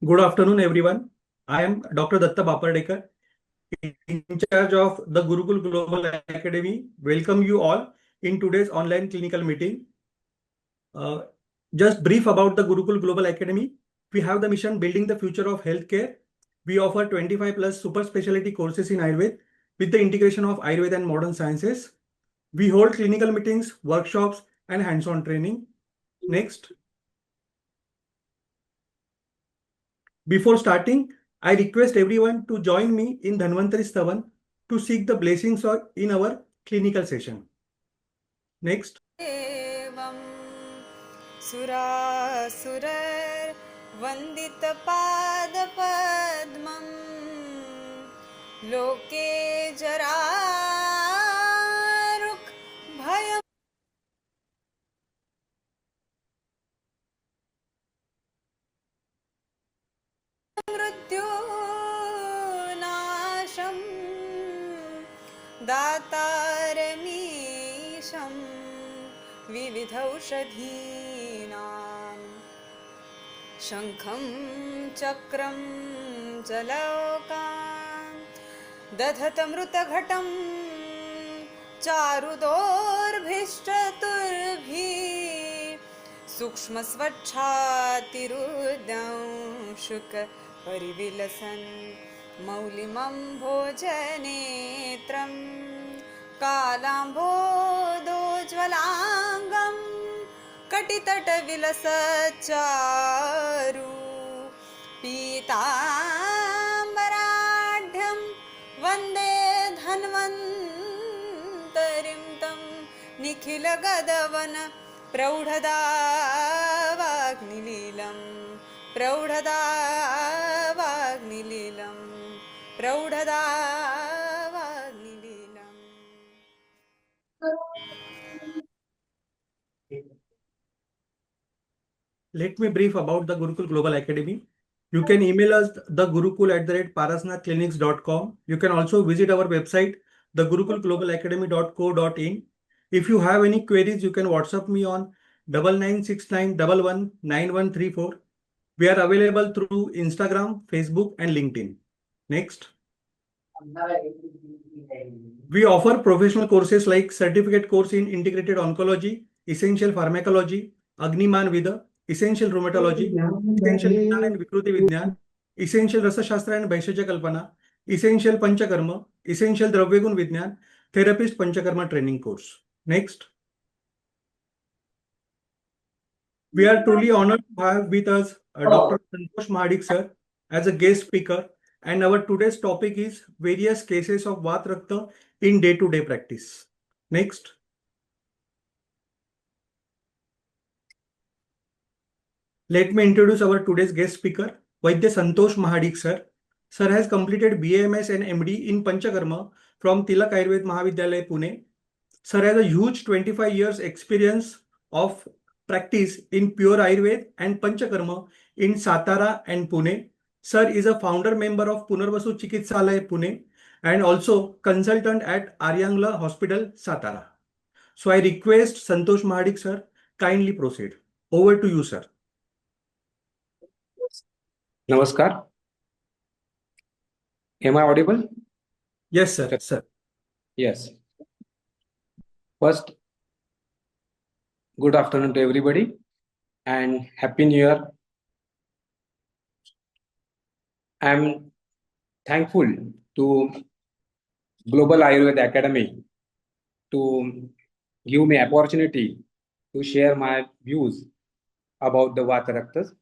Good afternoon, everyone. I am Dr. Datta in charge of the Gurukul Global Academy. Welcome you all in today's online clinical meeting. Just brief about the Gurukul Global Academy. We have the mission building the future of healthcare. We offer 25 plus super specialty courses in Ayurveda with the integration of Ayurveda and modern sciences. We hold clinical meetings, workshops, and hands-on training. Next. Before starting, I request everyone to join me in Dhanvantari Stavan to seek the blessings in our clinical session. Next. सुरासुरर् वन्दितपादपद्मं लोके जरारुक् भयम् मृत्युनाशं दातारमीशं विविधौषधीनां शङ्खं चक्रं जलौकां दधतमृतघटं चारुदोर्भिश्चतुर्भिः सूक्ष्मस्वच्छातिरुद्यं परिविलसन् मौलिमं भोजनेत्रं कालाम्भोदोज्ज्वलाङ्गं कटितटविलसच्चारु पीताम्बराढ्यं वन्दे धन्वन्तरिं तं निखिलगदवन प्रौढदावाग्निलीलं प्रौढदावाग्निलीलं प्रौढदावाग्निलीलम्. Let me brief about the Gurukul Global Academy. You can email us thegurukul@parasnathclinics.com. You can also visit our website, thegurukulglobalacademy.co.in. If you have any queries, you can WhatsApp me on 9969119134. We are available through Instagram, Facebook, and LinkedIn. Next. We offer professional courses like certificate course in integrated oncology, essential pharmacology, Agniman Vida, essential rheumatology, essential Vignan and Vikruti Vignan, essential Rasashastra and Bhaishya Kalpana, essential Panchakarma, essential Dravyagun Vignan, therapist Panchakarma training course. Next. We are truly honored to have with us Dr. Santosh Mahadik sir as a guest speaker, and our today's topic is various cases of Vatarakta in day-to-day practice. Next. Let me introduce our today's guest speaker, Vaidya Santosh Mahadik sir. Sir has completed BAMS and MD in Panchakarma from Tilak Ayurveda Mahavidyalaya, Pune. Sir has a huge 25 years experience of practice in Pure Ayurveda and Panchakarma in Satara and Pune. Sir is a founder member of Punarvasu Chikitsalaya, Pune, and also consultant at Aryangla Hospital, Satara. So I request Santosh Mahadik sir, kindly proceed. Over to you, sir. Namaskar. Am I audible? Yes, sir. Sir. Yes. First, good afternoon to everybody and Happy New Year. I am thankful to Global Ayurveda Academy to give me opportunity to share my views about the Vataraktas.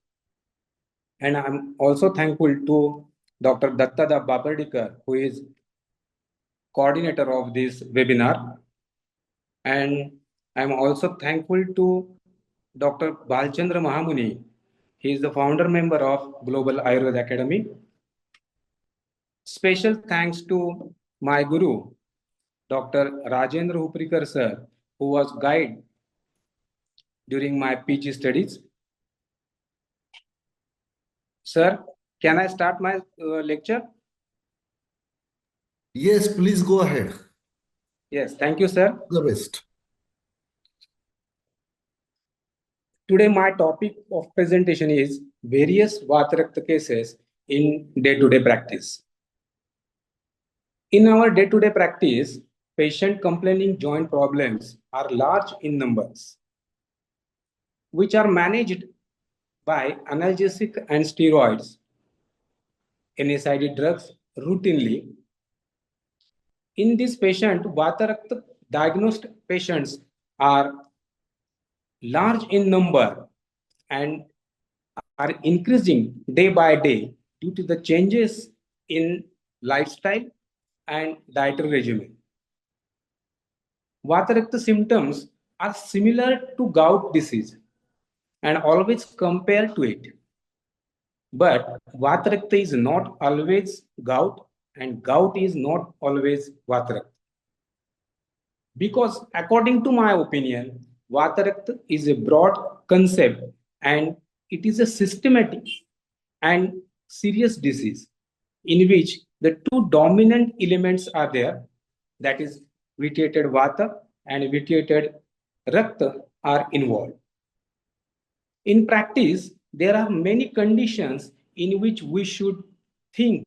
And I'm also thankful to Dr. Datta Huparikar, who is coordinator of this webinar. And I'm also thankful to Dr. Balchandra Mahamuni. He is the founder member of Global Ayurveda Academy. Special thanks to my guru, Dr. Rajendra Huparikar sir, who was guide during my PG studies. Sir, can I start my lecture? Yes, please go ahead. Yes, thank you, sir. The best. Today, my topic of presentation is various Vatarakta cases in day-to-day practice. In our day-to-day practice, patient complaining joint problems are large in numbers, which are managed by analgesic and steroids, NSAID drugs routinely. In this patient, Vatarakta diagnosed patients are large in number and are increasing day by day due to the changes in lifestyle and dietary regimen. Vatarakta symptoms are similar to gout disease and always compare to it. But Vatarakta is not always gout and gout is not always Vatarakta. Because according to my opinion, Vatarakta is a broad concept and it is a systematic and serious disease in which the two dominant elements are there, that is vitiated Vata and vitiated Rakta are involved. In practice, there are many conditions in which we should think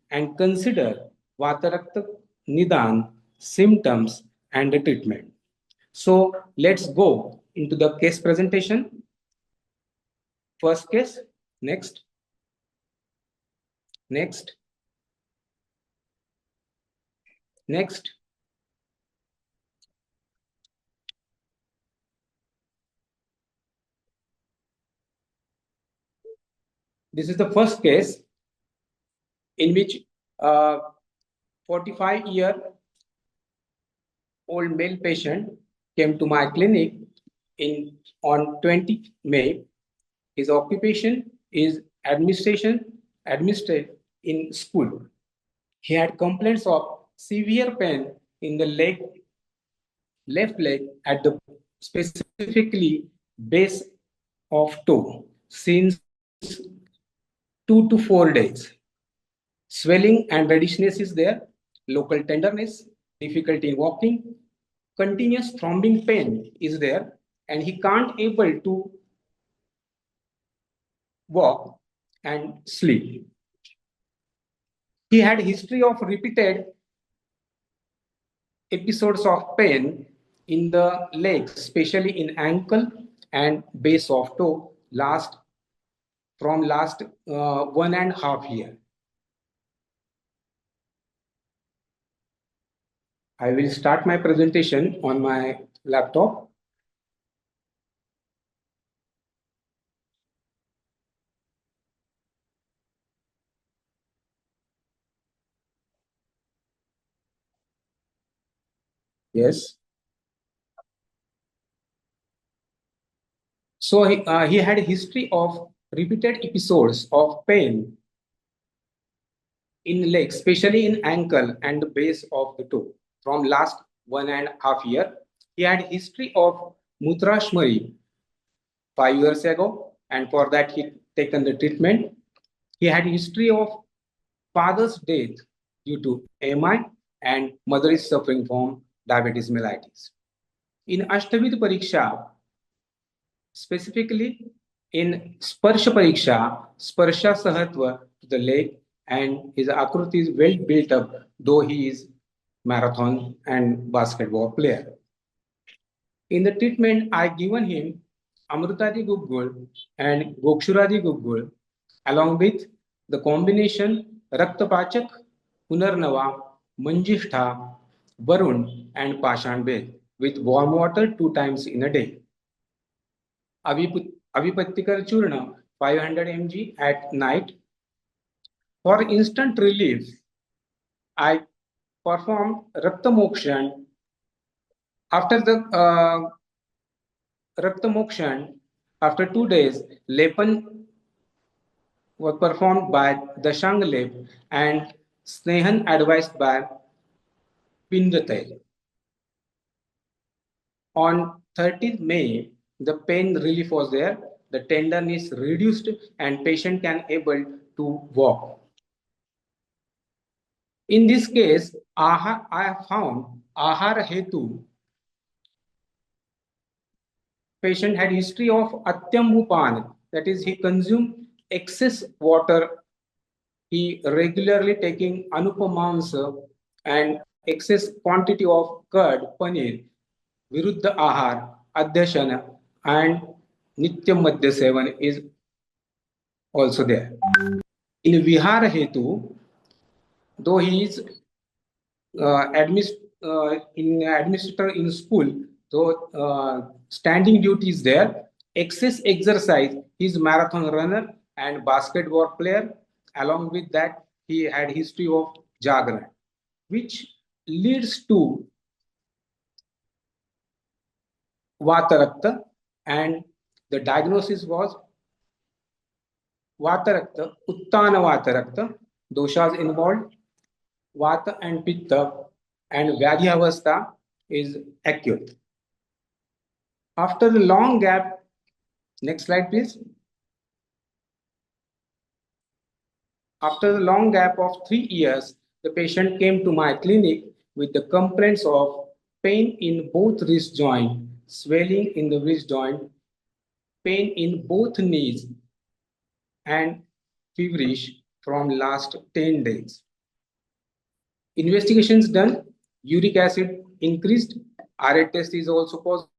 and consider Vatarakta Nidan, symptoms, and the treatment. So let's go into the case presentation. First case, next, next, next. This is the first case in which 45-year-old male patient came to my clinic on 20 May. His occupation is administrator in school. He had complaints of severe pain in the left leg at the specifically base of toe since 2 to 4 days. Swelling and redishness is there, local tenderness, difficulty in walking, continuous throbbing pain is there, and he can't able to walk and sleep. He had history of repeated episodes of pain in the legs, especially in ankle and base of toe, last 1.5 years. I will start my presentation on my laptop. Yes. So he had a history of repeated episodes of pain in legs, especially in ankle and the base of the toe from last 1.5 years. He had history of Mutrashmari 5 years ago, and for that he taken the treatment. He had history of father's death due to MI, and mother is suffering from diabetes mellitus. In Ashtavid Pariksha, specifically in Sparsha Pariksha, Sparsha Sahatva to the leg, and his Akruti is well built up, though he is marathon and basketball player. In the treatment, I given him Amrutadi Gurukul and Gokshuradi Gurukul, along with the combination Raktapachak, Punarnava, Manjishtha, Varun, and Pashan Bed with warm water 2 times in a day. Avipattikar Churna 500 mg at night. For instant relief, I performed Rakta Mokshan. After the Rakta Mokshan, after 2 days, Lepan was performed by Dashang Lep and Snehan advised by Pindatel. On 30th May, the pain relief was there, the tenderness reduced, and patient can able to walk. In this case, I have found Ahar Hetu. Patient had history of Atyambupan, that is, he consumed excess water he regularly taking anupamams and excess quantity of curd, paneer, viruddha ahar, adhyashana, and nityam madhya sevan is also there. In Vihar Hetu, though he is in administrator in school, so standing duty is there. Excess exercise, he's marathon runner and basketball player. Along with that, he had history of Jagran, which leads to Vatarakta, and the diagnosis was Vatarakta, Uttana Vatarakta, doshas involved, Vata and Pitta, and Vyadhyavastha is acute. After the long gap, next slide please. After the long gap of 3 years, the patient came to my clinic with the complaints of pain in both wrist joint, swelling in the wrist joint, pain in both knees, and feverish from last 10 days. Investigations done, uric acid increased, RA test is also positive.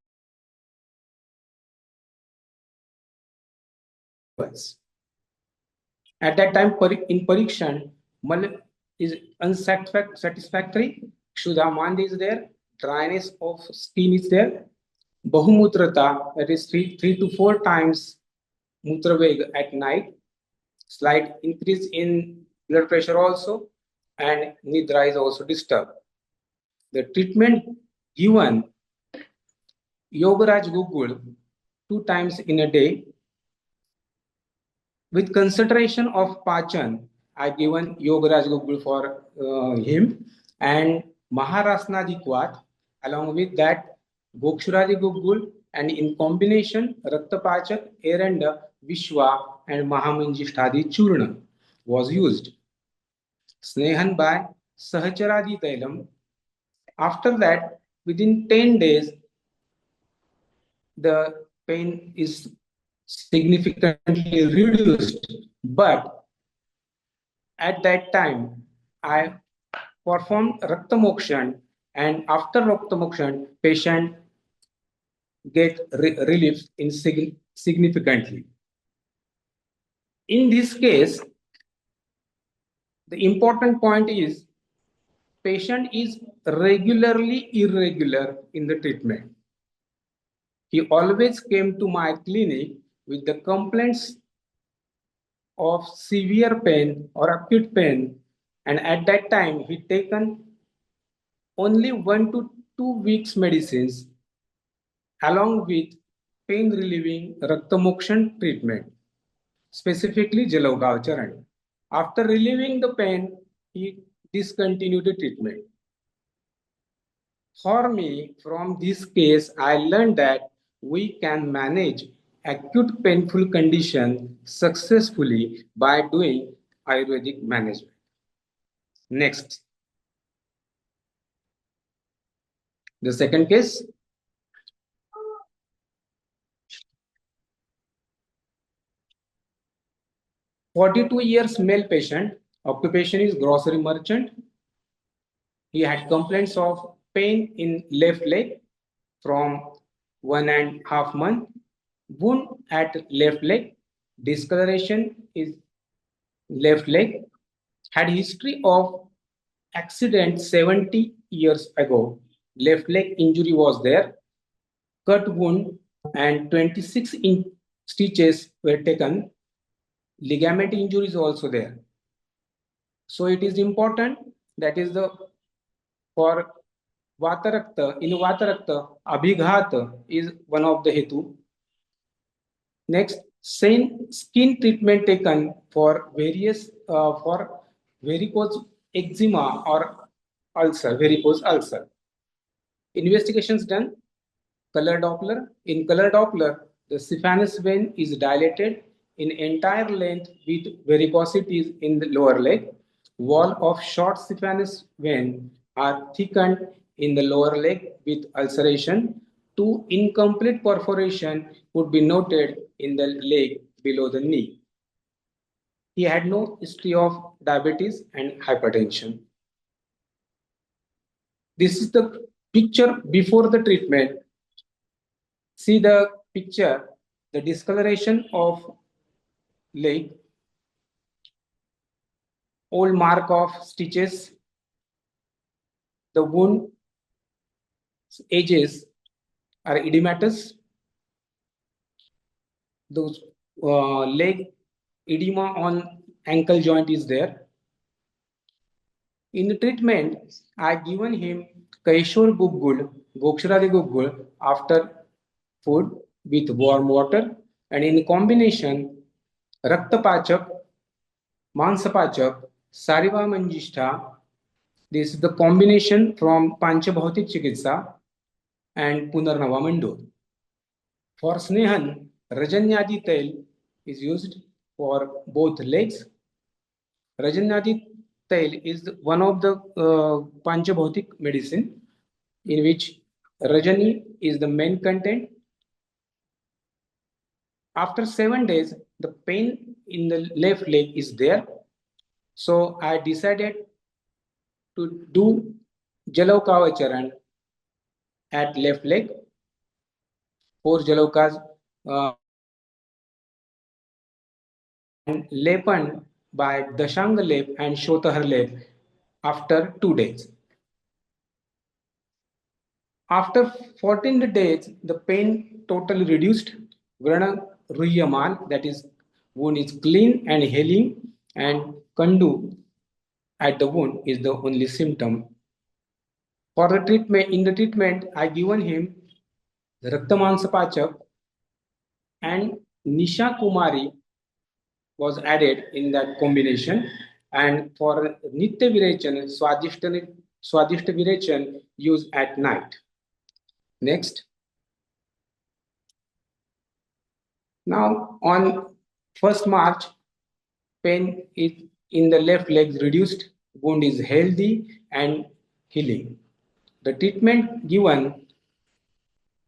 At that time, in Parikshan, Mal is unsatisfactory, Kshuddhamand is there, dryness of skin is there, Bahumutrata, that is 3 to 4 times Mutraveg at night, slight increase in blood pressure also, and Nidra is also disturbed. The treatment given Yogaraj Gurukul 2 times in a day. With consideration of Pachan, I given Yogaraj Gurukul for him and Maharasna Dikwat. Along with that, Gokshuraji Gurukul, and in combination Rakta Pachak, Eranda, Vishwa, and Mahamanjishtadi Churna was used. Snehan by Sahacharadi Tailam. After that, within 10 days, the pain is significantly reduced. But at that time, I performed Raktamokshan, and after Raktamokshan, patient get relief in significantly. In this case, the important point is patient is regularly irregular in the treatment. He always came to my clinic with the complaints of severe pain or acute pain, and at that time he taken only 1 to 2 weeks medicines along with pain relieving Raktamokshan treatment, specifically Jalogao Charan. After relieving the pain, he discontinued the treatment. For me, from this case, I learned that we can manage acute painful condition successfully by doing Ayurvedic management. Next. The second case. "42 years male patient, occupation is grocery merchant. He had complaints of pain in left leg from 1.5 months, wound at left leg, discoloration is left leg, had history of accident 70 years ago, left leg injury was there, cut wound and 26 stitches were taken, ligament injury is also there. So it is important, that is the for Vatarakta, in Vatarakta, Abhighat is one of the hetu. Next, skin treatment taken for various for varicose eczema or ulcer, varicose ulcer. Investigations done, color Doppler. In color Doppler, the syphilis vein is dilated in entire length with varicosities in the lower leg. Wall of short syphilis vein are thickened in the lower leg with ulceration. 2 incomplete perforation would be noted in the leg below the knee. He had no history of diabetes and hypertension. This is the picture before the treatment. See the picture, the discoloration of leg, old mark of stitches, the wound edges are edematous, those leg edema on ankle joint is there. In the treatment, I given him Kaishor Gugul, Gokshiradi Gugul after food with warm water, and in combination Raktapachak, Mansapachak, Sariva Manjishta. This is the combination from Panchabhautik Chikitsa and Punarnava Mando. For Snehan, Rajanyadi Tail is used for both legs. Rajanyadi Tail is one of the Panchabhautik medicine in which Rajani is the main content. After 7 days, the pain in the left leg is there. So I decided to do Jalavkavacharan at left leg. 4 Jalavkas and Lepan by Dashang Lep and Shotahar Lep after 2 days. After 14 days, the pain totally reduced. Vrana Ruyaman, that is, wound is clean and healing, and Kandu at the wound is the only symptom. For the treatment, in the treatment, I given him Raktamansapachak and Nisha Kumari was added in that combination, and for Nitya Virechan, Swadishta Virechan used at night. Next. Now on 1st March, pain is in the left leg reduced, wound is healthy and healing. The treatment given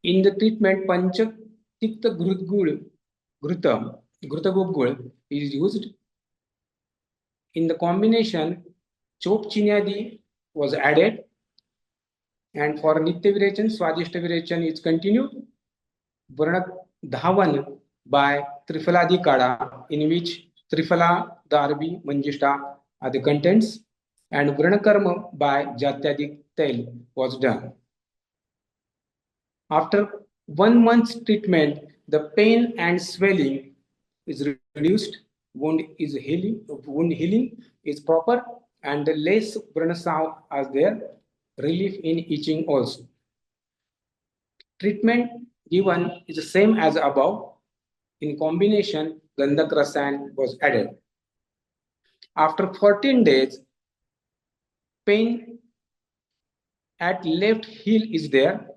in the treatment Panchak Tikta Grutagugul is used. In the combination, Chop Chinyadi was added, and for Nitya Virechan, Swadishta Virechan is continued. Varnak Dhawan by Trifaladi Kada, in which Trifala, Darbi, Manjishta are the contents, and Vranakarma by Jatyadik Tail was done. After 1 month's treatment, the pain and swelling is reduced, wound healing is proper, and the less Vranasav are there, relief in itching also. Treatment given is the same as above. In combination, Gandak Rasayan was added. After 14 days, pain at left heel is there.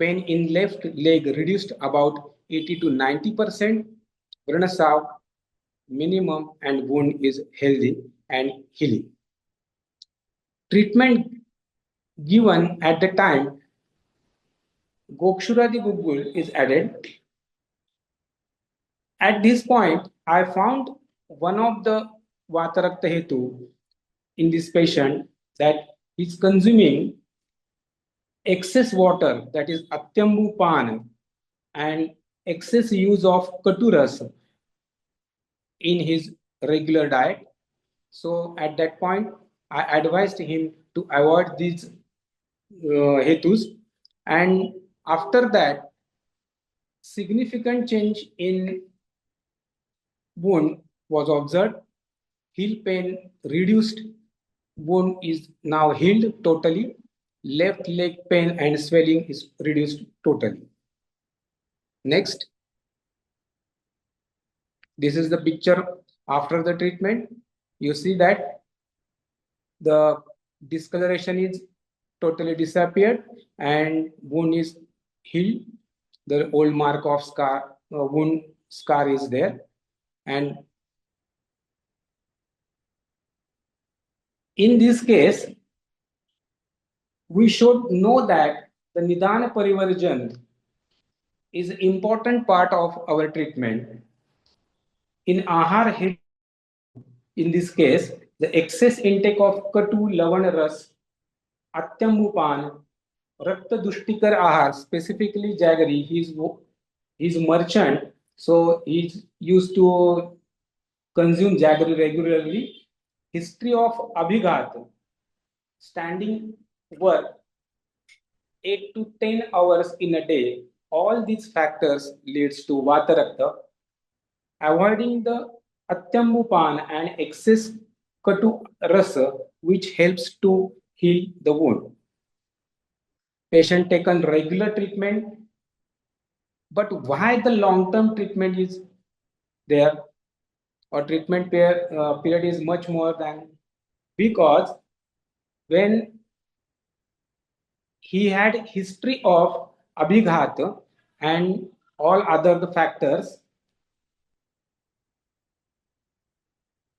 Pain in left leg reduced about 80 to 90%. Vranasav minimum and wound is healthy and healing. Treatment given at the time, Gokshuradi Gugul is added. At this point, I found one of the Vatarakta Hetu in this patient that is consuming excess water, that is Atyambu Pan, and excess use of Katuras in his regular diet. So at that point, I advised him to avoid these Hetus, and after that, significant change in wound was observed. Heel pain reduced, wound is now healed totally. Left leg pain and swelling is reduced totally. Next. This is the picture after the treatment. You see that the discoloration is totally disappeared and wound is healed. The old mark of wound scar is there. And in this case, we should know that the Nidana Parivarjan is an important part of our treatment. In Ahar, in this case, the excess intake of Katu, Lavan Ras, Atyambupan, Rakta Dushtikar Ahar, specifically Jaggery, he's merchant, so he's used to consume jaggery regularly. History of Abhighat, standing work 8 to 10 hours in a day. All these factors leads to Vatarakta. Avoiding the Atyambupan and excess Katu Rasa, which helps to heal the wound. Patient taken regular treatment, but why the long-term treatment is there or period is much more than, because when he had history of abhighat and all other factors,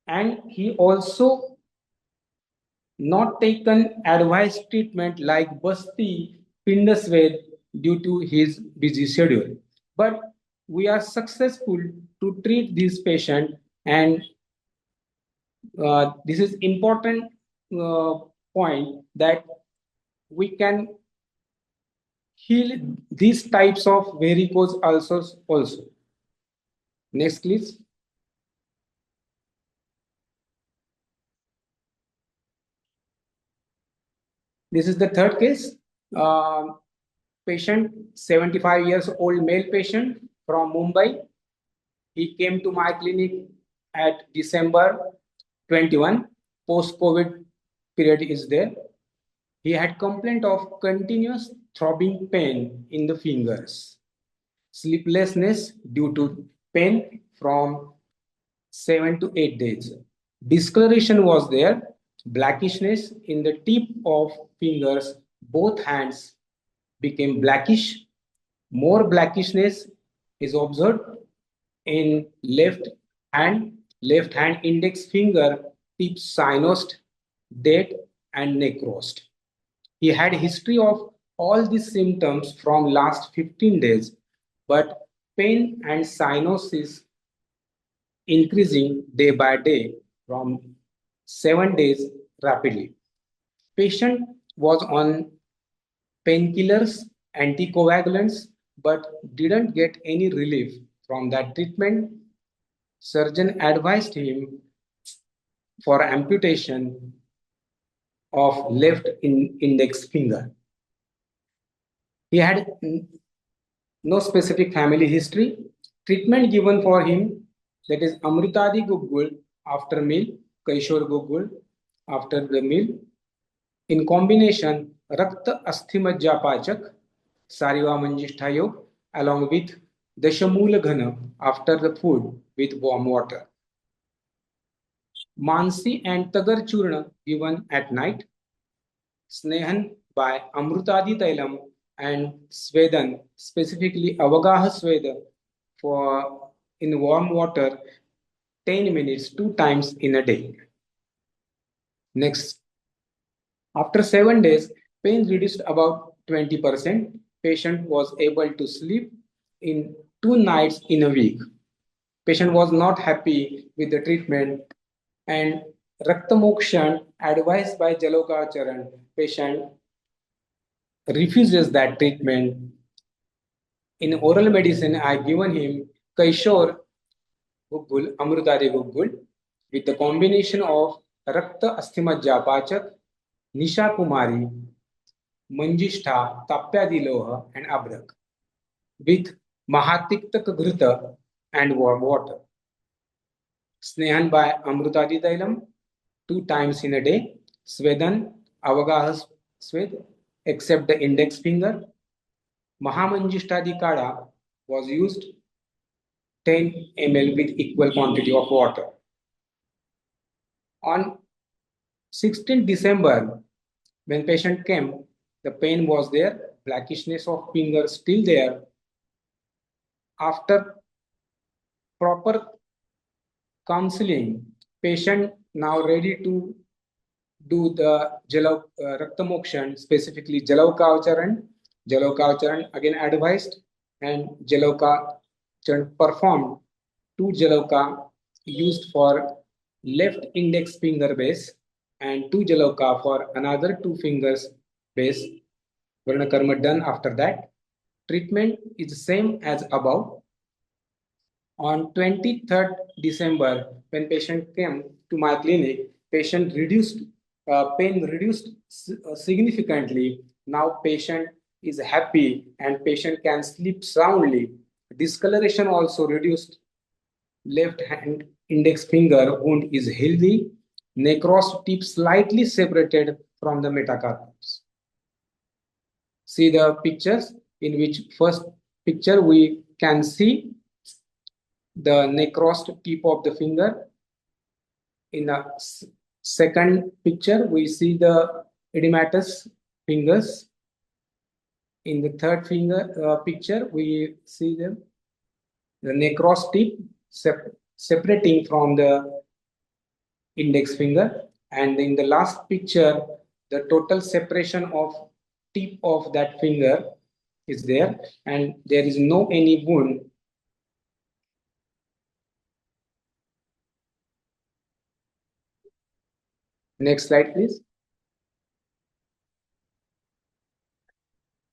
and he also not taken advised treatment like Basti Pindasved due to his busy schedule. But we are successful to treat this patient, and this is important point that we can heal these types of varicose ulcers also. Next, please. This is the third case. Patient, 75 years old male patient from Mumbai. He came to my clinic at December 21. Post-COVID period is there. He had complaint of continuous throbbing pain in the fingers, sleeplessness due to pain from 7 to 8 days. Discoloration was there, blackishness in the tip of fingers, both hands became blackish. More blackishness is observed in left hand index finger tip cyanosed, dead, and necrosed. He had history of all these symptoms from last 15 days, but pain and cyanosis increasing day by day from 7 days rapidly. Patient was on painkillers, anticoagulants, but didn't get any relief from that treatment. Surgeon advised him for amputation of left index finger. He had no specific family history. Treatment given for him, that is Amritadi Gugul after meal, Kaishor Gugul after the meal. In combination, Rakta Asthimajja Pachak, Sariva Manjishtha Yog, along with Dashamula Ghana after the food with warm water. Mansi and Tagar Churna given at night. Snehan by Amrutadi Tailam and Svedan, specifically Avagaha Sweda, for in warm water 10 minutes 2 times in a day. Next. After 7 days, pain reduced about 20%. Patient was able to sleep in 2 nights in a week. Patient was not happy with the treatment, and Raktamokshan advised by Jalokacharan, patient refuses that treatment. In oral medicine, I given him Kaishor Gugul, Amrutari Gugul, with the combination of Rakta Asthimajja Pachak, Nisha Kumari, Manjishtha, Tapyadiloha, and Abrak, with Mahatikta Ghrita and warm water. Snehan by Amrutadi Tailam 2 times in a day. Svedan, Avagahas Swed, except the index finger. Mahamanjishtadi Kada was used 10 ml with equal quantity of water. On 16th December, when patient came, the pain was there, blackishness of fingers still there. After proper counseling, patient now ready to do the Raktamokshan, specifically Jalaukacharan. Jalaukacharan again advised, and Jalaukacharan performed 2 Jalauka used for left index finger base and 2 Jaloka for another 2 fingers base. Varna Karma done after that. Treatment is the same as above. On 23rd December, when patient came to my clinic, patient reduced pain reduced significantly. Now patient is happy and patient can sleep soundly. Discoloration also reduced. Left hand index finger wound is healthy. Necros tip slightly separated from the metacarpals. See the pictures, in which first picture we can see the necrosed tip of the finger. In the second picture, we see the edematous fingers. In the third picture, we see the necrosed tip separating from the index finger. And in the last picture, the total separation of tip of that finger is there, and there is no any wound. Next slide, please.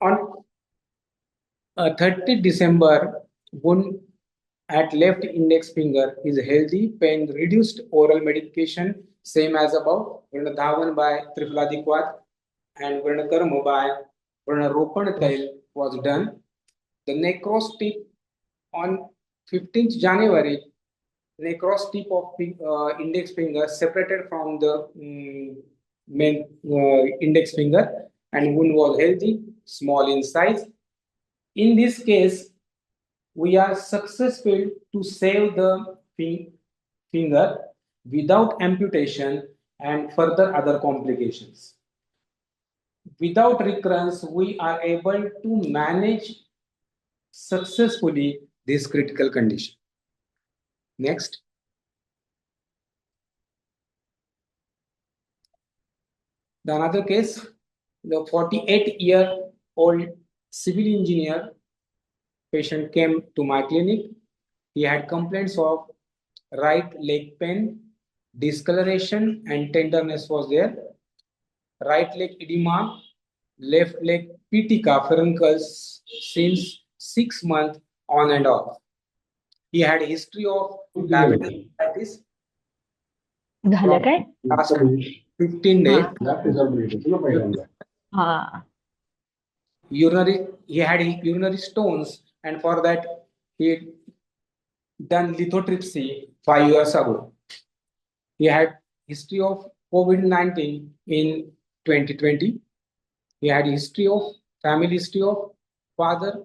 On 30 December, wound at left index finger is healthy, pain reduced, oral medication same as above. Varna Dhawan by Tripladikvat and Varna Karma by Varna Ropan Tail was done. The necros tip on 15th January, necros tip of index finger separated from the main index finger, and wound was healthy, small in size. In this case, we are successful to save the finger without amputation and further other complications. Without recurrence, we are able to manage successfully this critical condition. Next. The another case, the 48-year-old civil engineer patient came to my clinic. He had complaints of right leg pain, discoloration, and tenderness was there. Right leg edema, left leg pitica furuncles since 6 months on and off. He had a history of diabetes झालं काय last 15 days. हा He had urinary stones, and for that he done lithotripsy 5 years ago. He had history of COVID-19 in 2020. He had family history of father's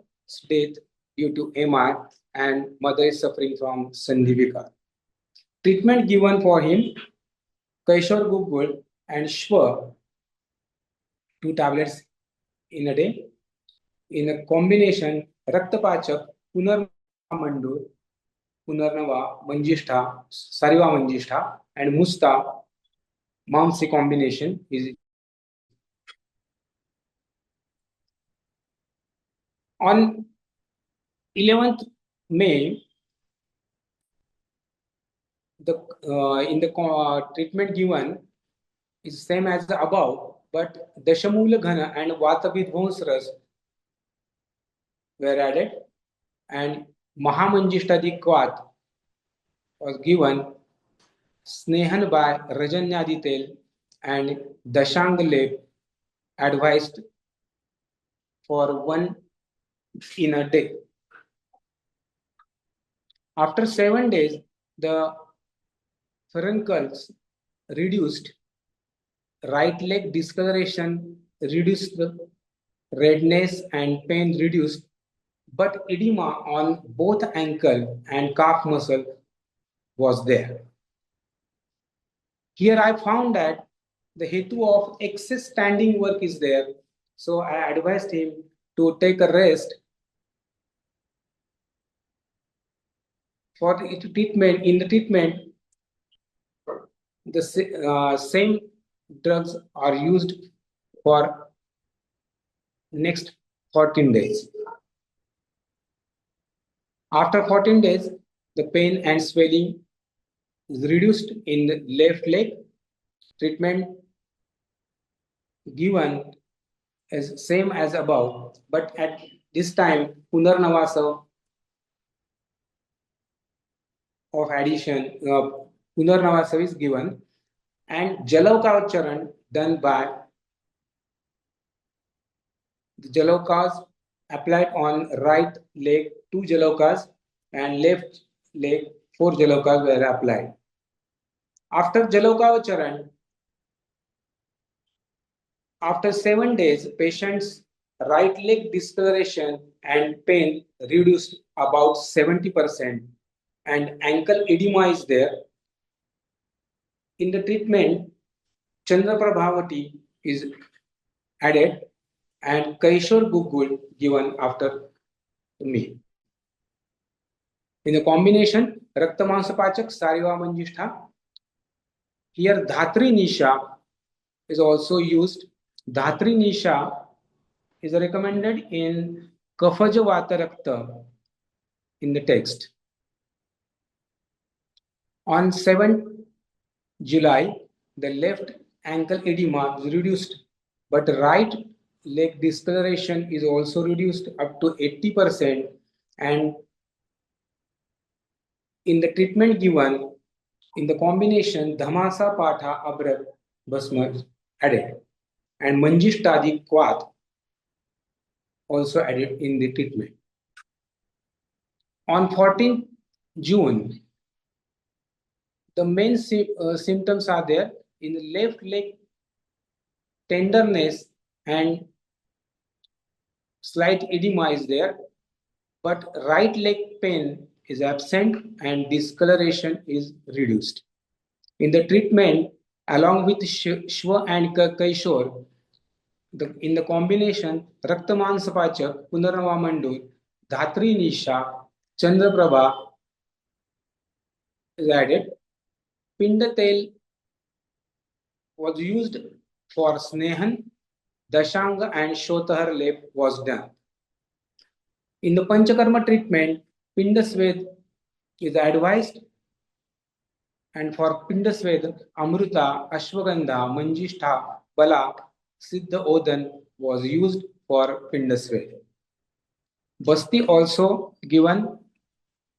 death due to MI, and mother is suffering from Sandhivika. Treatment given for him, Kaishor Gurukul and Shwa, 2 tablets in a day. In a combination, Raktapachak, Punarmandur, Punarnava, Manjishtha, Sariva Manjishtha, and Musta, Mamsi combination is on 11th May. In the treatment given is same as the above, but Dashamula Ghana and Vatavidvonsras were added, and Mahamanjishtadi Kwat was given, Snehan by Rajanyaditel, and Dashangleb advised for 1 in a day. After 7 days, the furuncles reduced, right leg discoloration reduced, the redness and pain reduced, but edema on both ankle and calf muscle was there. Here I found that the hetu of excess standing work is there, so I advised him to take a rest. For the treatment, the same drugs are used for next 14 days. After 14 days, the pain and swelling is reduced in the left leg. Treatment given is same as above, but at this time Punarnavasa of addition, Punarnavasa is given, and Jalavkacharan done by the Jalavkas applied on right leg 2 Jalavkas and left leg 4 Jalavkas were applied. After Jalavkacharan, after 7 days, patient's right leg discoloration and pain reduced about 70% and ankle edema is there. In the treatment, Chandraprabhavati is added and Kaishor Gurukul given after me. In the combination, Raktamansapachak Sariva Manjishtha. Here Dhatri Nisha is also used. Dhatri Nisha is recommended in Kafaja Vatarakta in the text. On 7th July, the left ankle edema is reduced, but right leg discoloration is also reduced up to 80%, and in the treatment given, in the combination Dhamasa Patha Abrak Basma added and Manjishtadi Kwat also added in the treatment. On 14th June, the main symptoms are there. In the left leg, tenderness and slight edema is there, but right leg pain is absent and discoloration is reduced. In the treatment, along with Shwa and Kaishor, in the combination Raktamansapachak, Punarnava Mandur, Dhatri Nisha, Chandraprabha is added. Pindatel was used for Snehan, Dashanga and Shotahar lep was done. In the Panchakarma treatment, Pindasved is advised, and for Pindasved, Amruta, Ashwagandha, Manjishtha, Bala, Siddha Odan was used for Pindasved. Basti also given,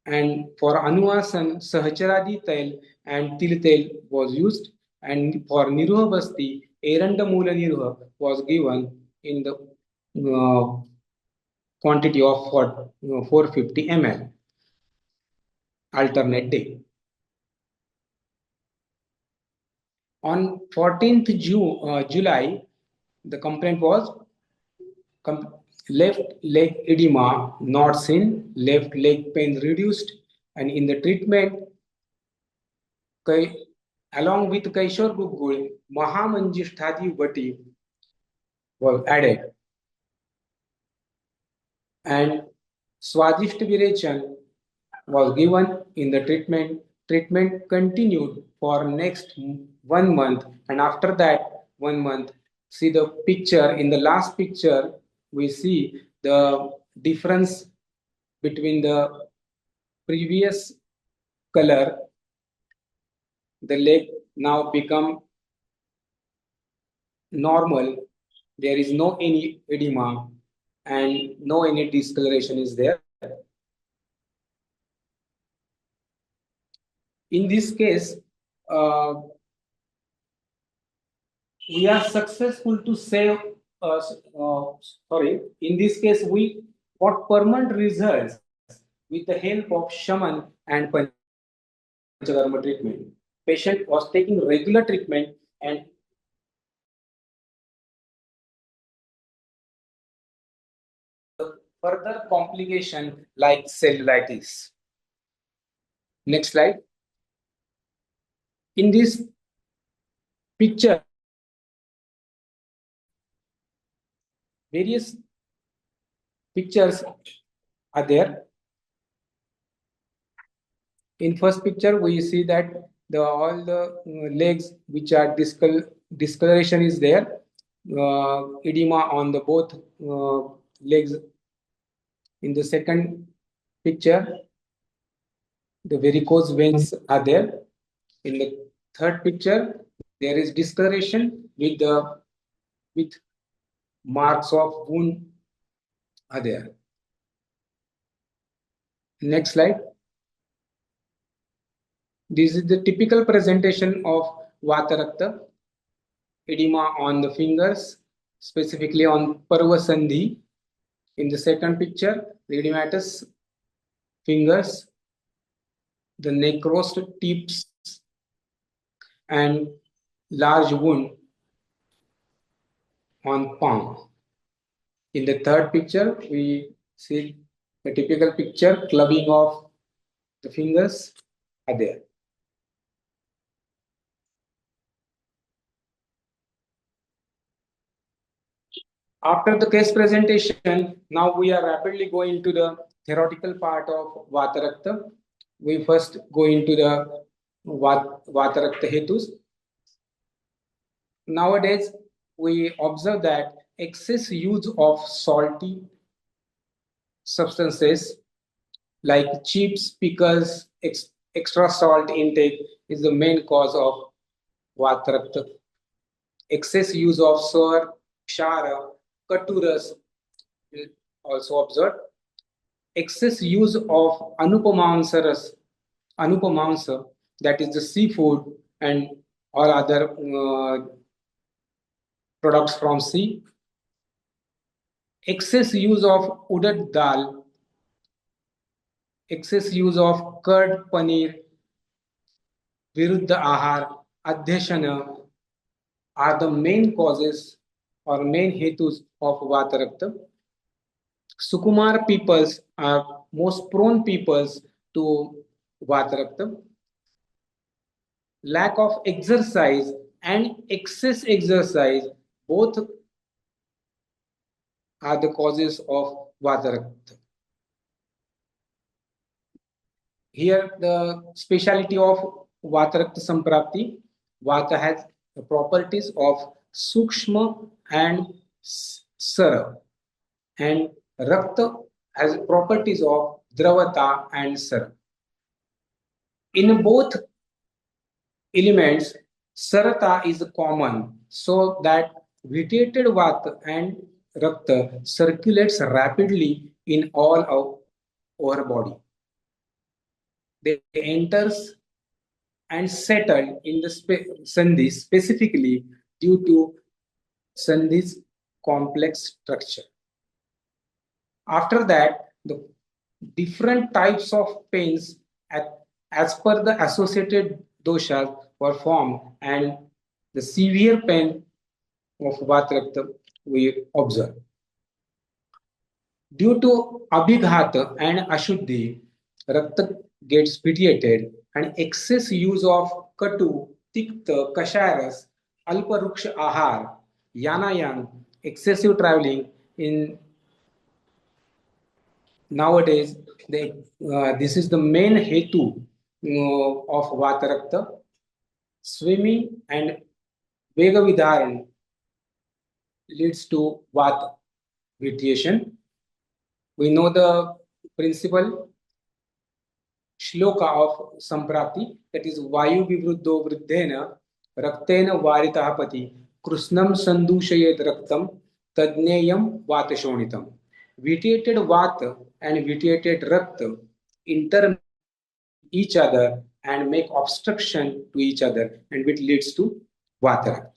and for Anuvasan, Sahacharadi Tail and Til Tail was used, and for Niruha Basti, Eranda Mula Niruha was given in the quantity of 450 ml alternate day. On 14th July, the complaint was left leg edema not seen, left leg pain reduced, and in the treatment, along with Kaishor Gurukul, Mahamanjishtadi Vati was added, and Swadhisht Virechan was given in the treatment. Treatment continued for next 1 month, and after that 1 month, see the picture. In the last picture, we see the difference between the previous color. The leg now become normal. There is no any edema and no any discoloration is there. In this case, we are successful to save. In this case, we got permanent results with the help of shaman and Panchakarma treatment. Patient was taking regular treatment and further complication like cellulitis. Next slide. In this picture, various pictures are there. In first picture, we see that all the legs which are discoloration is there, edema on the both legs. In the second picture, the varicose veins are there. In the third picture, there is discoloration with marks of wound are there. Next slide. This is the typical presentation of Vatarakta. Edema on the fingers, specifically on Parvasandhi. In the second picture, the edematous fingers, the necrosed tips, and large wound on palm. In the third picture, we see the typical picture, clubbing of the fingers are there. After the case presentation, now we are rapidly going to the theoretical part of Vatarakta. We first go into the Vatarakta Hetus. Nowadays, we observe that excess use of salty substances like chips, pickles, extra salt intake is the main cause of Vatarakta. Excess use of sour, kshara, katuras is also observed. Excess use of anupamamsa, that is the seafood and all other products from sea. Excess use of udad dal, excess use of curd, paneer, viruddha ahar, adhyashana are the main causes or main hetus of Vatarakta. Sukumar peoples are most prone peoples to Vatarakta. Lack of exercise and excess exercise both are the causes of Vatarakta. Here the speciality of Vatarakta Samprapti. Vata has the properties of Sukshma and Sara, and Rakta has properties of Dravata and Sara. In both elements, Sarata is common, so that vitiated Vata and Rakta circulates rapidly in all our body. They enters and settle in the Sandhi specifically due to Sandhi's complex structure. After that, the different types of pains as per the associated doshas were formed, and the severe pain of Vatarakta we observe. Due to Abhighata and Ashuddhi, Rakta gets vitiated, and excess use of Katu, Tikta, Kasharas, Alparuksha Ahar, Yanayan, excessive traveling in nowadays, this is the main hetu of Vatarakta. Swimming and Vega Vidharan leads to Vata vitiation. We know the principle shloka of Samprapti, that is Vayu Vivruddho Vriddhena Raktena Varitahapati Krusnam Sandushayed Raktam Tadneyam Vatashonitam. Vitiated Vata and vitiated Rakta intermeet each other and make obstruction to each other, and which leads to Vatarakta.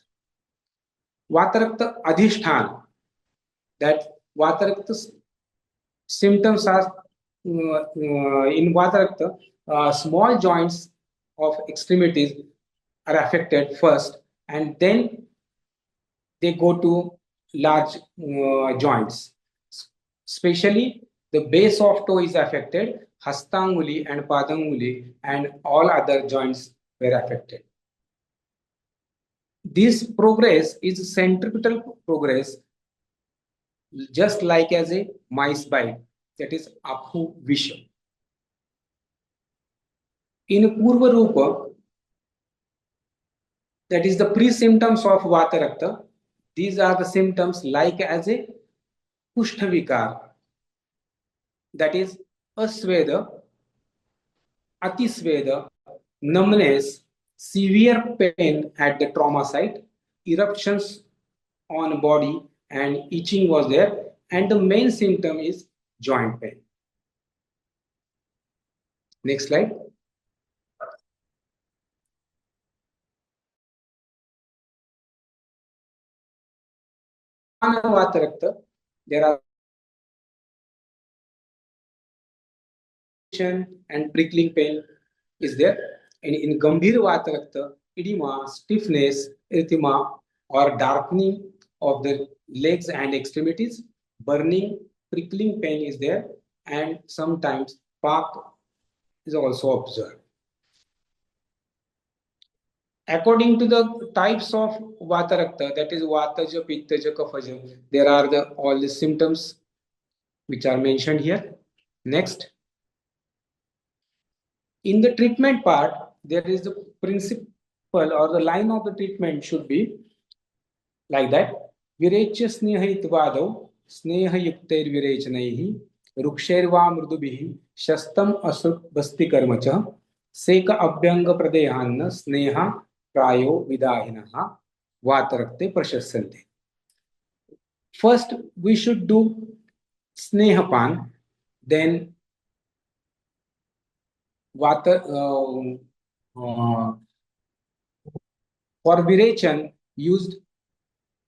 Vatarakta Adhishthan, that Vatarakta symptoms are in Vatarakta, small joints of extremities are affected first, and then they go to large joints. Especially the base of toe is affected, hastanguli and padanguli, and all other joints were affected. This progress is centripetal progress, just like as a mice bite, that is Aphu Visha. In Purva Rupa, that is the pre-symptoms of Vatarakta, these are the symptoms like as a Kushthavikar, that is Asveda, Atisveda, numbness, severe pain at the trauma site, eruptions on body, and itching was there. And the main symptom is joint pain. Next slide. Vatarakta, there are and prickling pain is there. And in Gambhir Vatarakta, edema, stiffness, erythema, or darkening of the legs and extremities, burning, prickling pain is there, and sometimes PAC is also observed. According to the types of Vatarakta, that is Vataja, Pittaja, Kaphaja, there are all the symptoms which are mentioned here. Next. In the treatment part, there is the principle or the line of the treatment should be like that. Virechya snehayitvadau snehayuktair virechanaih rukshairva mrudubih shastam asuk basti karmacha seka abhyanga pradehanna sneha prayo vidahinaha vatarakte prashasante. First, we should do snehapan, then water for virechan used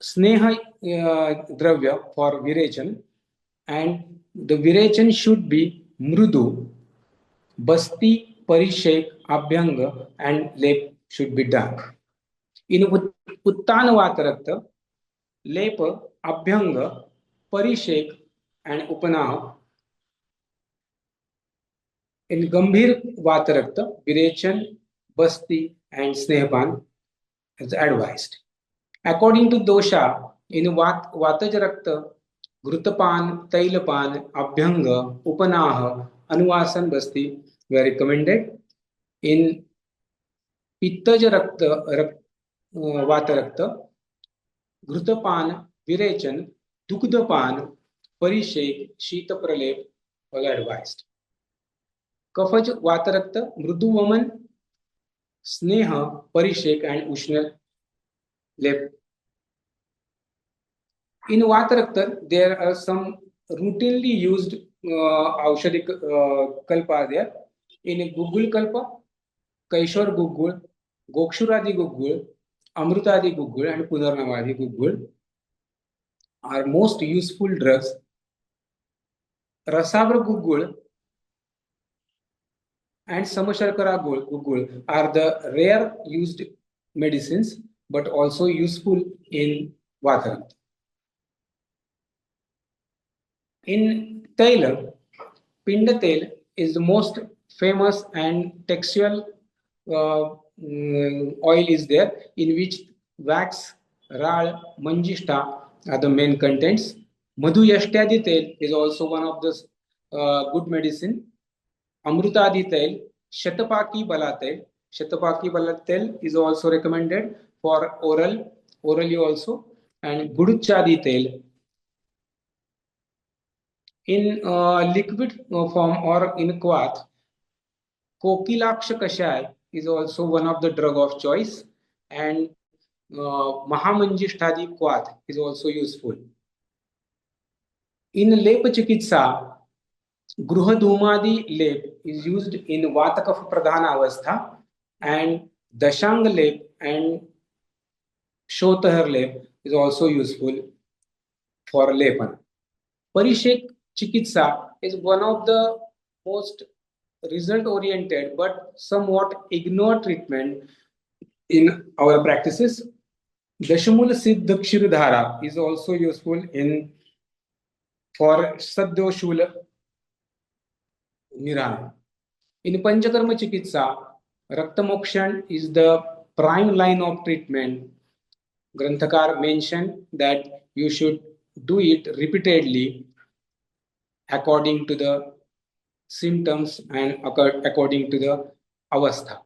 sneha dravya for virechan, and the virechan should be mrudu, basti, parishek, abhyanga, and lep should be done. In uttana vatarakta, lep, abhyanga, parishek, and upanaha. In Gambhir Vatarakta, Virechan, Basti, and Snehapan is advised. According to dosha, in Vatajarakta, Grutapan, Tailapan, Abhyanga, Upanaha, Anuvasan, Basti were recommended. In Pittajarakta, Vatarakta, Grutapan, Virechan, Dukdapan, Parishek, Shita Pralep was advised. Kafaj Vatarakta, Mrudu Vaman, Sneha, Parishek, and Ushnal lep. In Vatarakta, there are some routinely used Aushadhi Kalpa there. In Gugul Kalpa, Kaishor Gugul, Gokshuradi Gugul, Amrutadi Gugul, and Punarnamadi Gugul are most useful drugs. Rasabra Gugul and Samasharkara Gugul are the rare used medicines, but also useful in Vatarakta. In Taila, Pindatel is the most famous and textual oil is there, in which wax, ral, manjishta are the main contents. Madhu Yashtadi Tel is also one of the good medicine. Amrutadi Tel, Shatapaki Balatel. Shatapaki Balatel is also recommended for orally also. And Guduchadi Tel. In liquid form or in quath, Kokilaksha Kashai is also one of the drug of choice, and Mahamanjishtadi quath is also useful. In Lepa Chikitsa, Gruhadumadi lep is used in Vatakaf Pradhana Avastha, and Dashang lep and Shotahar lep is also useful for lepan. Parishek Chikitsa is one of the most result-oriented but somewhat ignored treatment in our practices. Dashamula Siddha Kshiradhara is also useful for Saddoshula Nirana. In Panchakarma Chikitsa, Raktamokshan is the prime line of treatment. Granthakar mentioned that you should do it repeatedly according to the symptoms and according to the avastha.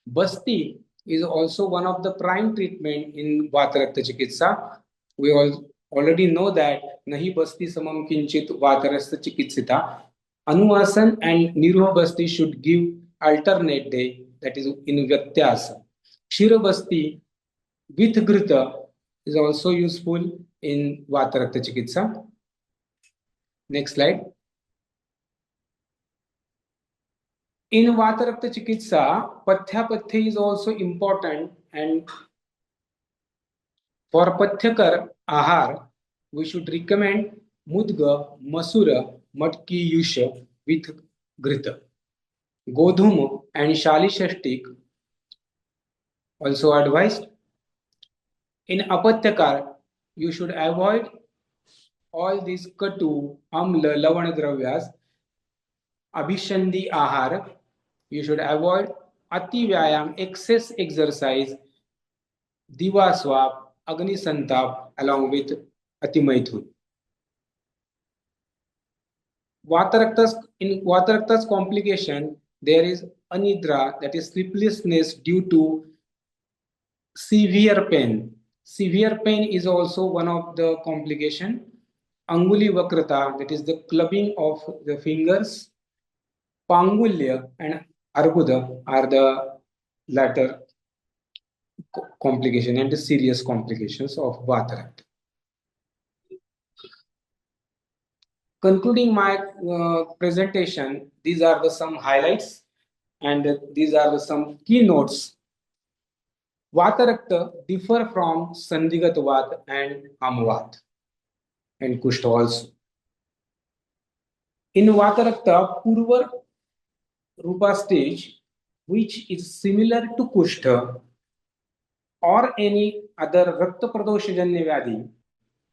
Basti is also one of the prime treatment in Vatarakta Chikitsa. We already know that Nahi Basti Samam Kinchit Vatarasta Chikitsita. Anuvasan and Niruha Basti should give alternate day that is in Vyatyas. Kshirabasti with Grita is also useful in Vatarakta Chikitsa. Next slide. In Vatarakta Chikitsa, Pathya is also important, and for Pathyakar Ahar, we should recommend Mudga, Masura, Matki Yusha with Grita. Godhum and Shalishashtik also advised. In Apatyakar, you should avoid all these Katu, Amla, Lavana Dravyas, Abhishandi Ahar. You should avoid Ati Vyayam, excess exercise, Diva Swap, Agni Santap, along with Ati Maithun. In Vatarakta's complication, there is Anidra, that is sleeplessness due to severe pain. Severe pain is also one of the complication. Anguli Vakrata, that is the clubbing of the fingers. Pangulya and Arbuda are the latter complication and the serious complications of Vatarakta. Concluding my presentation, these are the some highlights and these are the some keynotes. Vatarakta differ from Sandhigat Vat and Amvat and Kushta also. In Vatarakta, Purva Rupa stage, which is similar to Kushta or any other Rakta Pradoshajanya Vyadhi,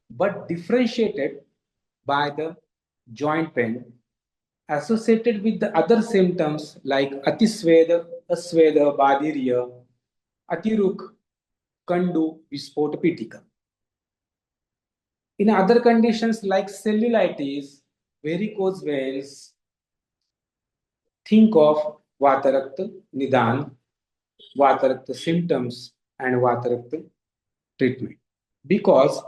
but differentiated by the joint pain associated with the other symptoms like Atisveda, Asveda, Badirya, Atiruk, Kandu, Vispota Pitika. In other conditions like cellulitis, varicose veins, think of Vatarakta Nidan, Vatarakta symptoms, and Vatarakta treatment, because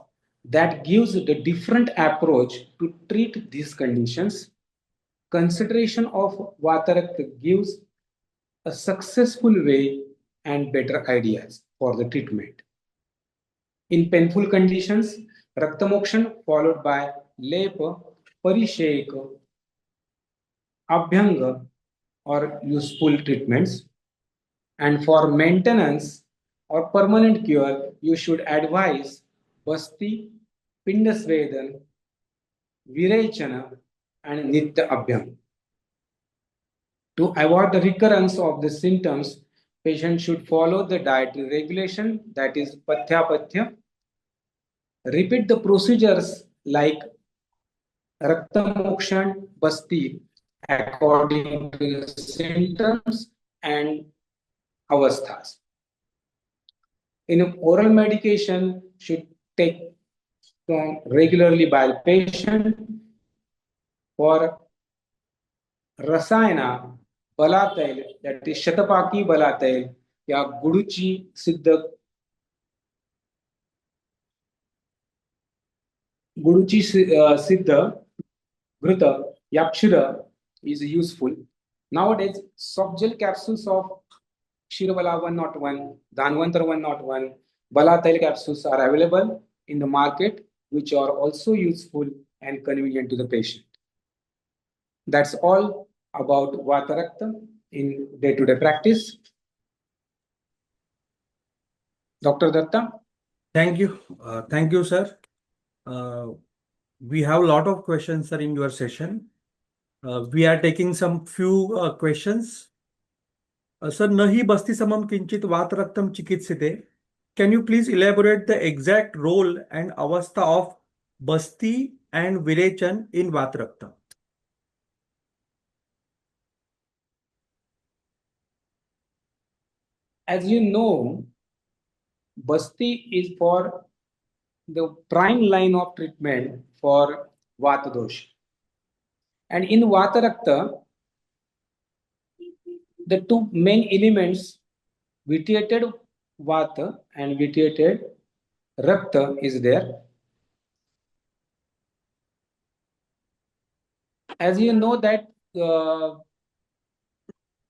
that gives the different approach to treat these conditions. Consideration of Vatarakta gives a successful way and better ideas for the treatment. In painful conditions, Raktamokshan followed by Lepa, Parisheka, Abhyanga or useful treatments. And for maintenance or permanent cure, you should advise Basti, Pindasvedan, Virechana, and Nitya Abhyang. To avoid the recurrence of the symptoms, patient should follow the dietary regulation, that is Pathya. Repeat the procedures like Raktamokshan, Basti according to the symptoms and avasthas. In oral medication should take regularly by patient. For Rasayana, Balatail, that is Shatapaki Balatail, या गुडुची सिद्ध Grita, Yakshira is useful. Nowadays, soft gel capsules of Shirabala 101, Dhanvantar 101, Balatail capsules are available in the market, which are also useful and convenient to the patient. That's all about Vatarakta in day-to-day practice. Dr. Datta? Thank you, sir. We have a lot of questions, sir, in your session. We are taking some few questions. Sir, nahi basti samam kinchit Vataraktam chikitsite. Can you please elaborate the exact role and avastha of basti and virechan in Vatarakta? As you know, Basti is for the prime line of treatment for Vata dosha. And in Vatarakta, the two main elements, vitiated Vata and vitiated Rakta, is there. As you know that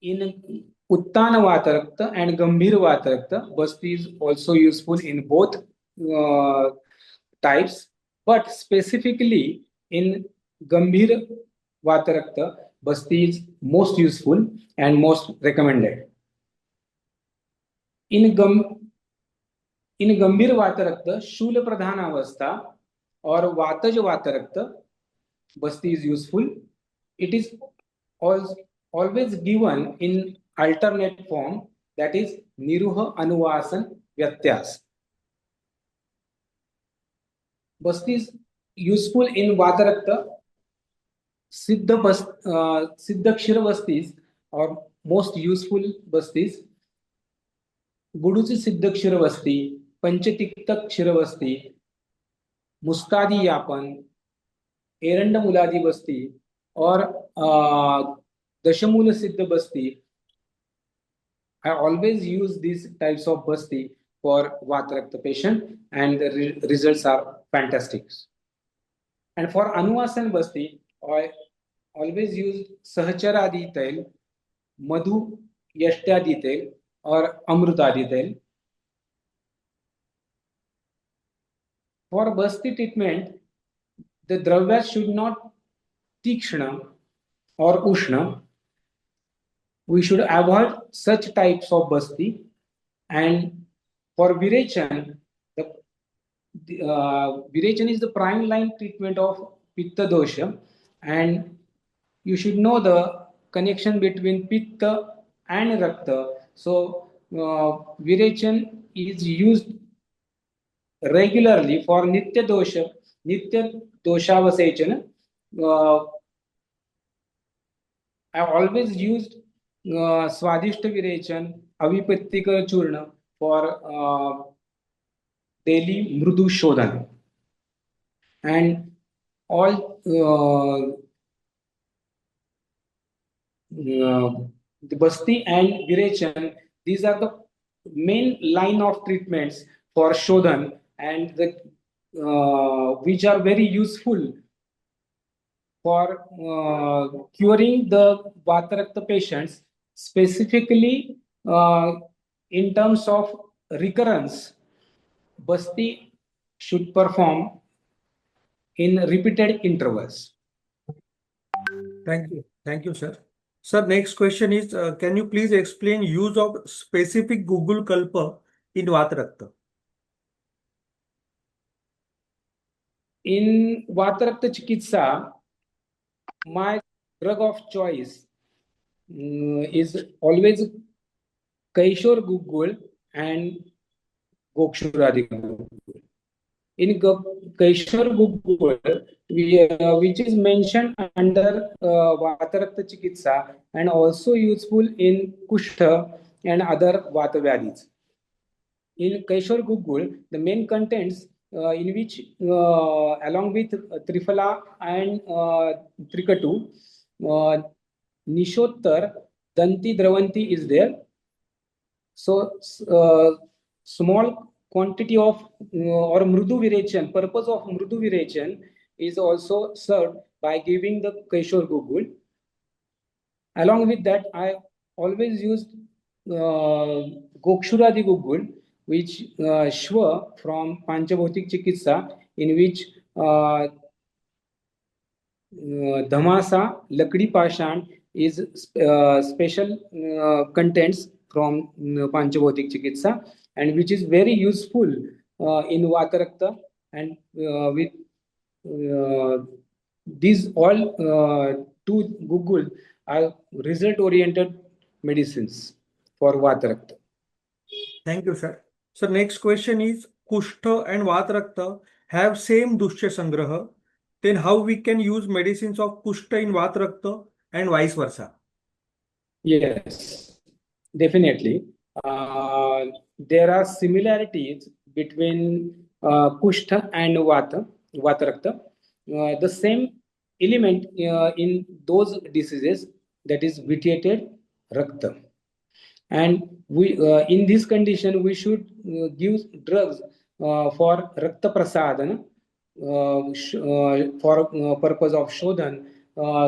in Uttan Vatarakta and Gambhir Vatarakta. Basti is also useful in both types, but specifically in Gambhir Vatarakta, Basti is most useful and most recommended. In Gambhir Vatarakta, Shula Pradhana Avastha or Vataj Vatarakta, Basti is useful. It is always given in alternate form, that is Niruha Anuvasan Vyatyas. Basti is useful in Vatarakta. Siddhakshira Bastis or most useful Bastis. Guduchi Siddhakshira Basti, Panchatiktakshira Basti, Mustadi Yapan, Eranda Muladi Basti, or Dashamula Siddha Basti. I always use these types of Basti for Vatarakta patient, and the results are fantastic. And for Anuvasan Basti, I always use Sahacharadi Tail, Madhu Yashtadi Tail, or Amrutadi Tail. For Basti treatment, the dravya should not tikshna or ushna. We should avoid such types of Basti. And for Virechan, Virechan is the prime line treatment of Pitta dosha, and you should know the connection between Pitta and Rakta. So Virechan is used regularly for Nitya dosha vasechana. I always used Swadishta Virechan, Avipattikar Churna for daily Mrudu Shodhan. And all the Basti and Virechan, these are the main line of treatments for Shodhan, and which are very useful for curing the Vatarakta patients, specifically in terms of recurrence. Basti should perform in repeated intervals. Thank you, sir. Sir, next question is, can you please explain use of specific Gurukul Kalpa in Vatarakta? In Vatarakta Chikitsa, my drug of choice is always Kaishor Gurukul and Gokshuradi Gurukul. In Kaishor Gurukul, which is mentioned under Vatarakta Chikitsa and also useful in Kushtha and other Vata Vyadhis. In Kaishor Gurukul, the main contents in which along with Triphala and Trikatu, Nishottar, Danti, Dravanti is there. So small quantity of or Mrudu Virechan, purpose of Mrudu Virechan is also served by giving the Kaishor Gurukul. Along with that, I always used Gokshuradi Gurukul, which Shwa from Panchabhotik Chikitsa, in which Dhamasa, Lakdi Pashan is special contents from Panchabhotik Chikitsa, and which is very useful in Vatarakta, and with these all two Gurukul are result-oriented medicines for Vatarakta. Thank you, sir. So next question is, Kushtha and Vatarakta have same Dushya Sangraha. Then how we can use medicines of Kushtha in Vatarakta and vice versa? Yes, definitely. There are similarities between Kushtha and Vatarakta. The same element in those diseases, that is vitiated Rakta. And we in this condition we should give drugs for Rakta Prasadana for purpose of Shodhan.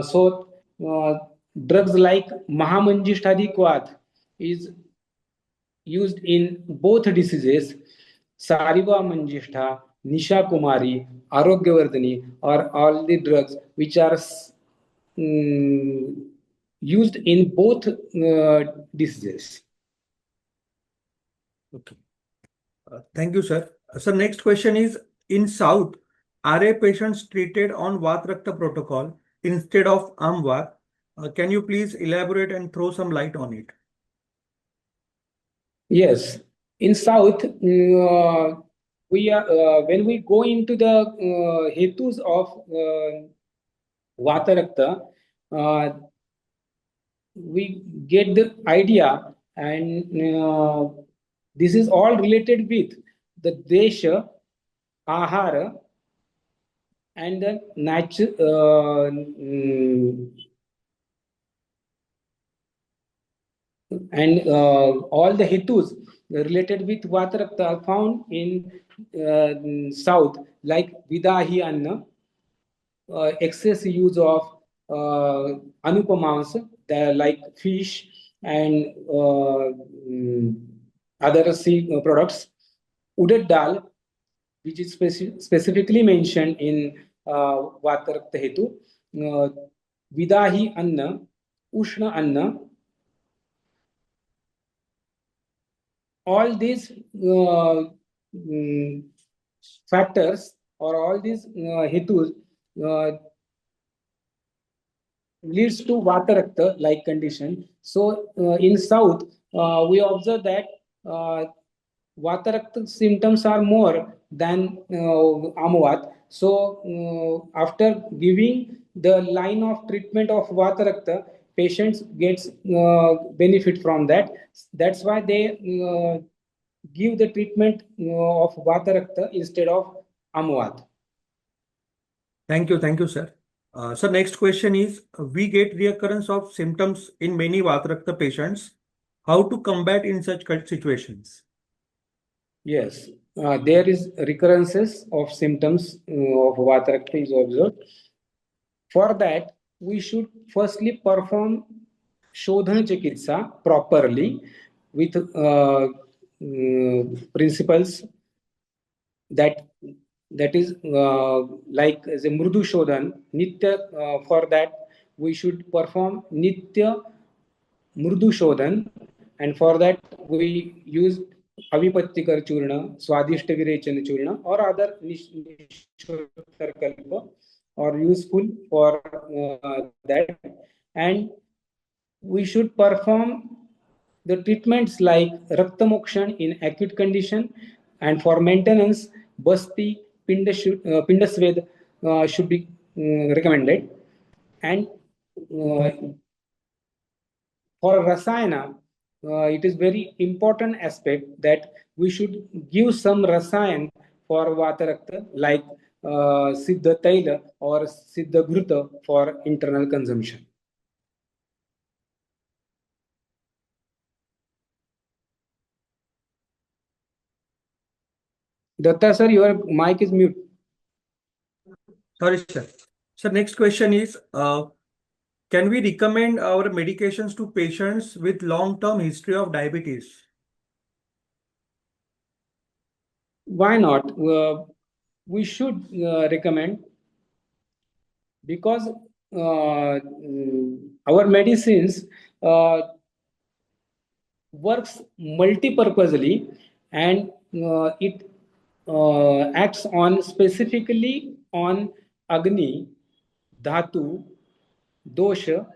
So drugs like Mahamanjishtadi Kwat is used in both diseases, Sariva Manjishta, Nisha Kumari, Arogyavardhani, or all the drugs which are used in both diseases. Okay. Thank you, sir. Sir, next question is, in South, are patients treated on Vatarakta protocol instead of Amvat? Can you please elaborate and throw some light on it? Yes, in South, we are when we go into the hetus of Vatarakta, we get the idea, and this is all related with the desha, ahara, and the and all the hetus related with Vatarakta are found in South, like Vidahi Anna, excess use of anupamans, like fish and other sea products, udad dal, which is specifically mentioned in Vatarakta Hetu, Vidahi Anna, Ushna Anna, all these factors or all these hetus leads to Vatarakta like condition. So in South, we observe that Vatarakta symptoms are more than Amvat. So after giving the line of treatment of Vatarakta, patients gets benefit from that. That's why they give the treatment of Vatarakta instead of Amvat. Thank you, sir. So next question is, we get reoccurrence of symptoms in many Vatarakta patients. How to combat in such situations? Yes, there is recurrences of symptoms of Vatarakta is observed. For that, we should firstly perform Shodhana Chikitsa properly with principles that is like as a Mrudu Shodhan, Nitya. For that, we should perform Nitya Mrudu Shodhan, and for that we use Avipattikar Churna, Swadishta Virechana Churna, or other Nishotarkalpa or useful for that. And we should perform the treatments like Raktamokshan in acute condition, and for maintenance, Basti, Pindasved should be recommended. And for Rasayana, it is very important aspect that we should give some Rasayan for Vatarakta, like Siddha Taila or Siddha Ghruta for internal consumption. Datta sir, your mic is mute. Sorry, sir. So next question is, can we recommend our medications to patients with long-term history of diabetes? Why not? We should recommend, because our medicines works multi-purposely, and it acts on specifically on Agni, Dhatu, Dosha,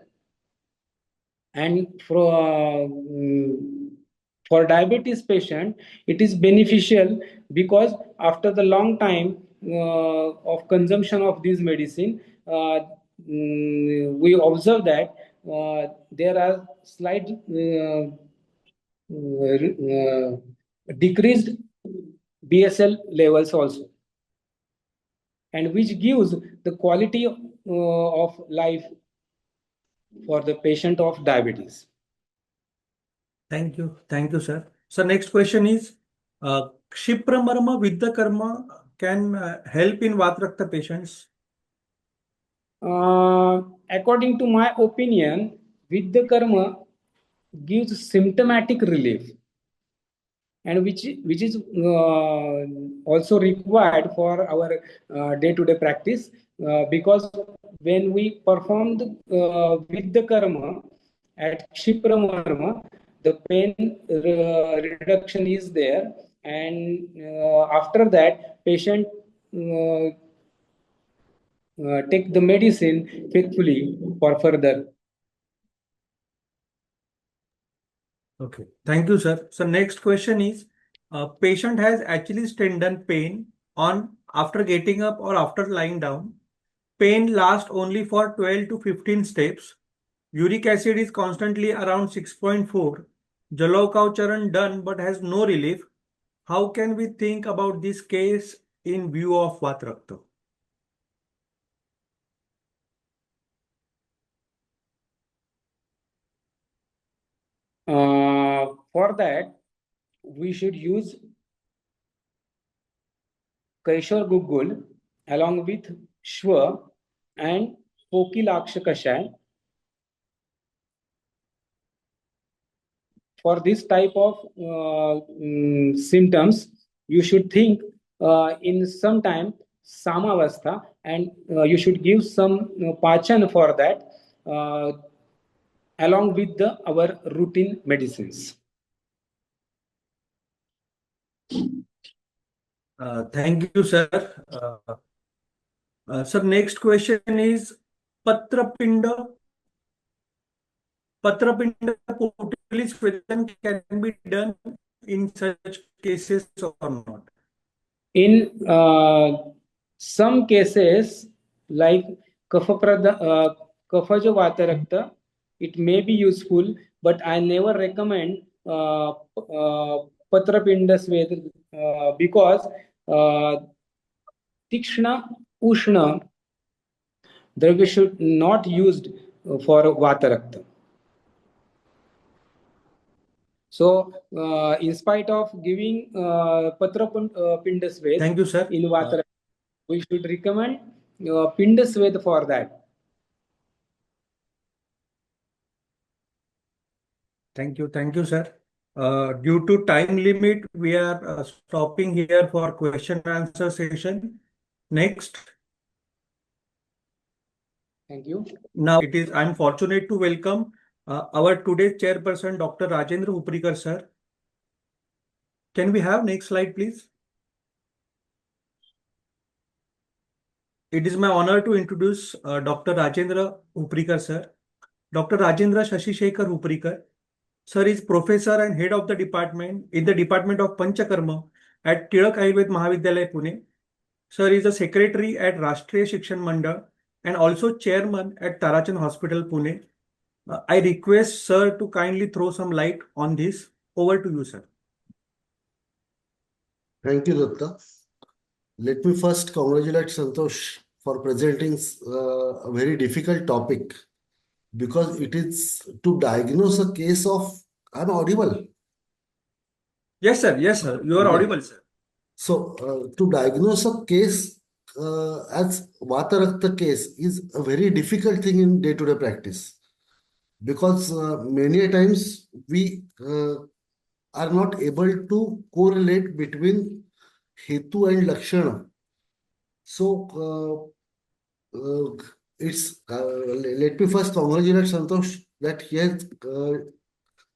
and for diabetes patient, it is beneficial because after the long time of consumption of this medicine, we observe that there are slight decreased BSL levels also, and which gives the quality of life for the patient of diabetes. Thank you, sir. So next question is, Kshipramarma Vidya Karma can help in Vatarakta patients? According to my opinion, Vidya Karma gives symptomatic relief, and which is also required for our day-to-day practice, because when we perform with the karma at Kshipra Marma, the pain reduction is there, and after that patient take the medicine faithfully for further. Okay, thank you, sir. So next question is, patient has actually tendon pain on after getting up or after lying down. Pain lasts only for 12 to 15 steps. Uric acid is constantly around 6.4. Jalokaucharan done but has no relief. How can we think about this case in view of Vatarakta? For that, we should use Kaishar Gurukul along with Shwa and Pokilaksha Kashay. For this type of symptoms, you should think in some time Samavastha, and you should give some Pachan for that along with our routine medicines. Thank you, sir. Sir, next question is Patrapinda. Patrapinda Potalis Vedan can be done in such cases or not? In some cases, like Kafaja Vatarakta, it may be useful, but I never recommend Patrapinda Sveda because Tikshna Ushna Dravya should not used for Vatarakta. So, in spite of giving Pinda Sved Thank you, sir. in Vatarakta, we should recommend Pinda Sved for that. Thank you, sir. Due to time limit, we are stopping here for question and answer session. Next. Thank you. Now I'm fortunate to welcome our today's chairperson, Dr. Rajendra Huparikar, sir. Can we have next slide, please? It is my honor to introduce Dr. Rajendra Huparikar, sir. Dr. Rajendra Shashishekhar Huparikar. Sir is professor and head of the department in the Department of Panchakarma at Tilak Ayurveda Mahavidyalaya Pune. Sir is a secretary at Rashtriya Shikshan Mandal and also chairman at Tarachan Hospital, Pune. I request sir to kindly throw some light on this. Over to you, sir. Thank you, Datta. Let me first congratulate Santosh for presenting a very difficult topic, because it is to diagnose a case of, I'm audible. Yes, sir. Yes, sir. You are Yeah. audible, sir. So, to diagnose a case as Vatarakta case is a very difficult thing in day-to-day practice, because many a times we are not able to correlate between Hetu and Lakshana. So, let me first congratulate Santosh that he has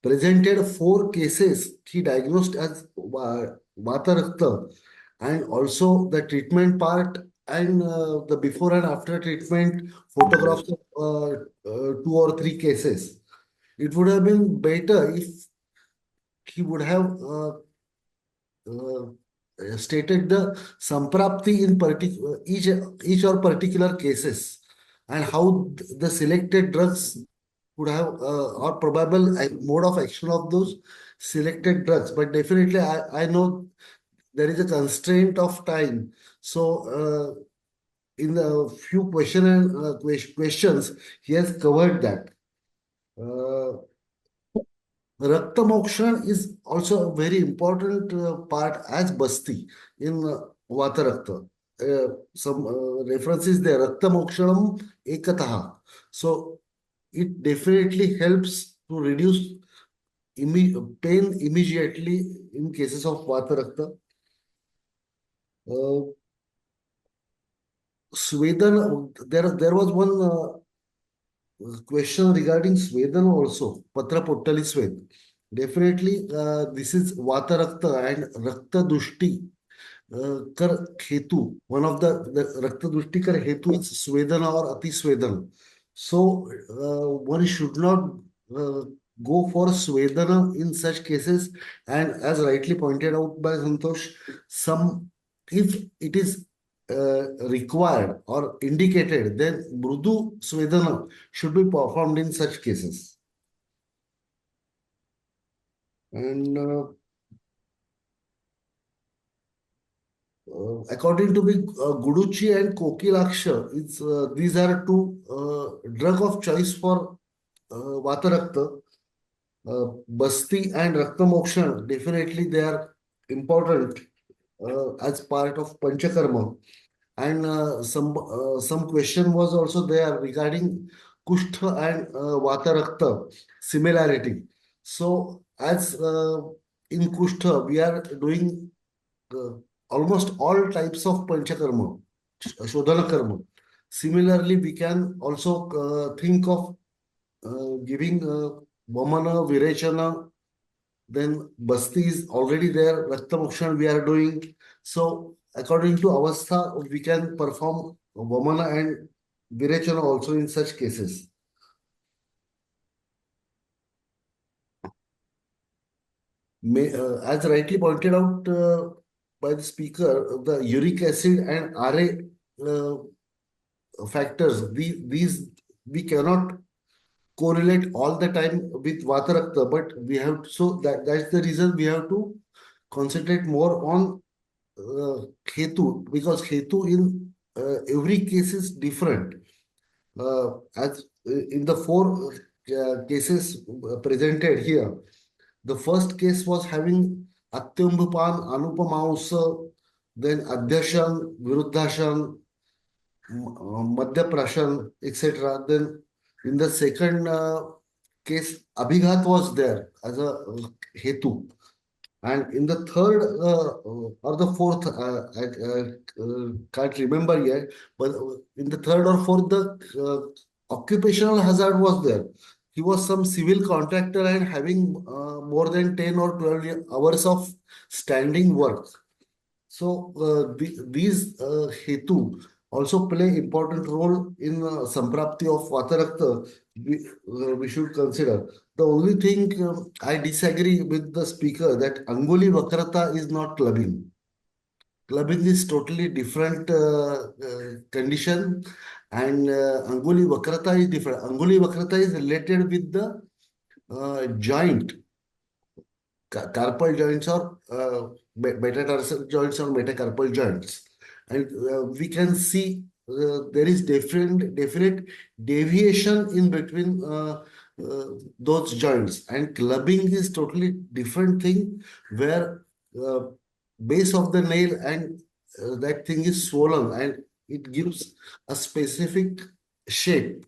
presented 4 cases he diagnosed as Vatarakta, and also the treatment part and the before and after treatment photographs of 2 or 3 cases. It would have been better if he would have stated the samprapti in each or particular cases, and how the selected drugs would have or probable mode of action of those selected drugs. But definitely I know there is a constraint of time, so in the few questions he has covered that. Rakta Mokshan is also a very important part as Basti in Vatarakta. Some references there, Rakta Mokshanam Ekataha. So it definitely helps to reduce pain immediately in cases of Vatarakta. Sweden, there was one question regarding Sweden also, Patra Pottali Swed. Definitely, this is Vatarakta and Rakta Dushti Kar Hetu. One of the Rakta Dushti Kar Hetu is Swedana or Ati Swedana. So, one should not uh, go for Swedana in such cases. And as rightly pointed out by Santosh, if it is required or indicated, then Mrudu Svedana should be performed in such cases. And according to me, Guduchi and Kokilaksha, these are two drug of choice for Vatarakta. Basti and Rakta Moksha, definitely they are important as part of Panchakarma. And some question was also there regarding Kushtha and Vatarakta similarity. So as in Kushtha, we are doing uh, almost all types of Panchakarma, Shodhana Karma. Similarly, we can also think of giving Vamana, Virechana, then Basti is already there, Rakta Mokshan we are doing. So according to Avastha, we can perform Vamana and Virechana also in such cases. As rightly pointed out by the speaker, the uric acid and RA factors, these we cannot correlate all the time with Vatarakta, but we have to, so that's the reason we have to concentrate more on Hetu, because Hetu in every case is different. As in the four cases presented here, the first case was having Atyambhupan, Anupamausa, then Adhyashan, Viruddhashan, Madhyaprashan, etc. Then in the second case, Abhighat was there as a Hetu. And in the third or the fourth, I can't remember yet, but in the third or fourth, the occupational hazard was there. He was some civil contractor and having more than 10 or 12 hours of standing work. So these Hetu also play important role in Samprapti of Vatarakta. We should consider. The only thing I disagree with the speaker that Anguli Vakrata is not clubbing. Clubbing is totally different condition, and Anguli Vakrata is different. Anguli Vakrata is related with the joint, carpal joints or metatarsal joints or metacarpal joints, and we can see there is definite deviation in between those joints, and clubbing is totally different thing where uh, base of the nail and that thing is swollen and it gives a specific shape,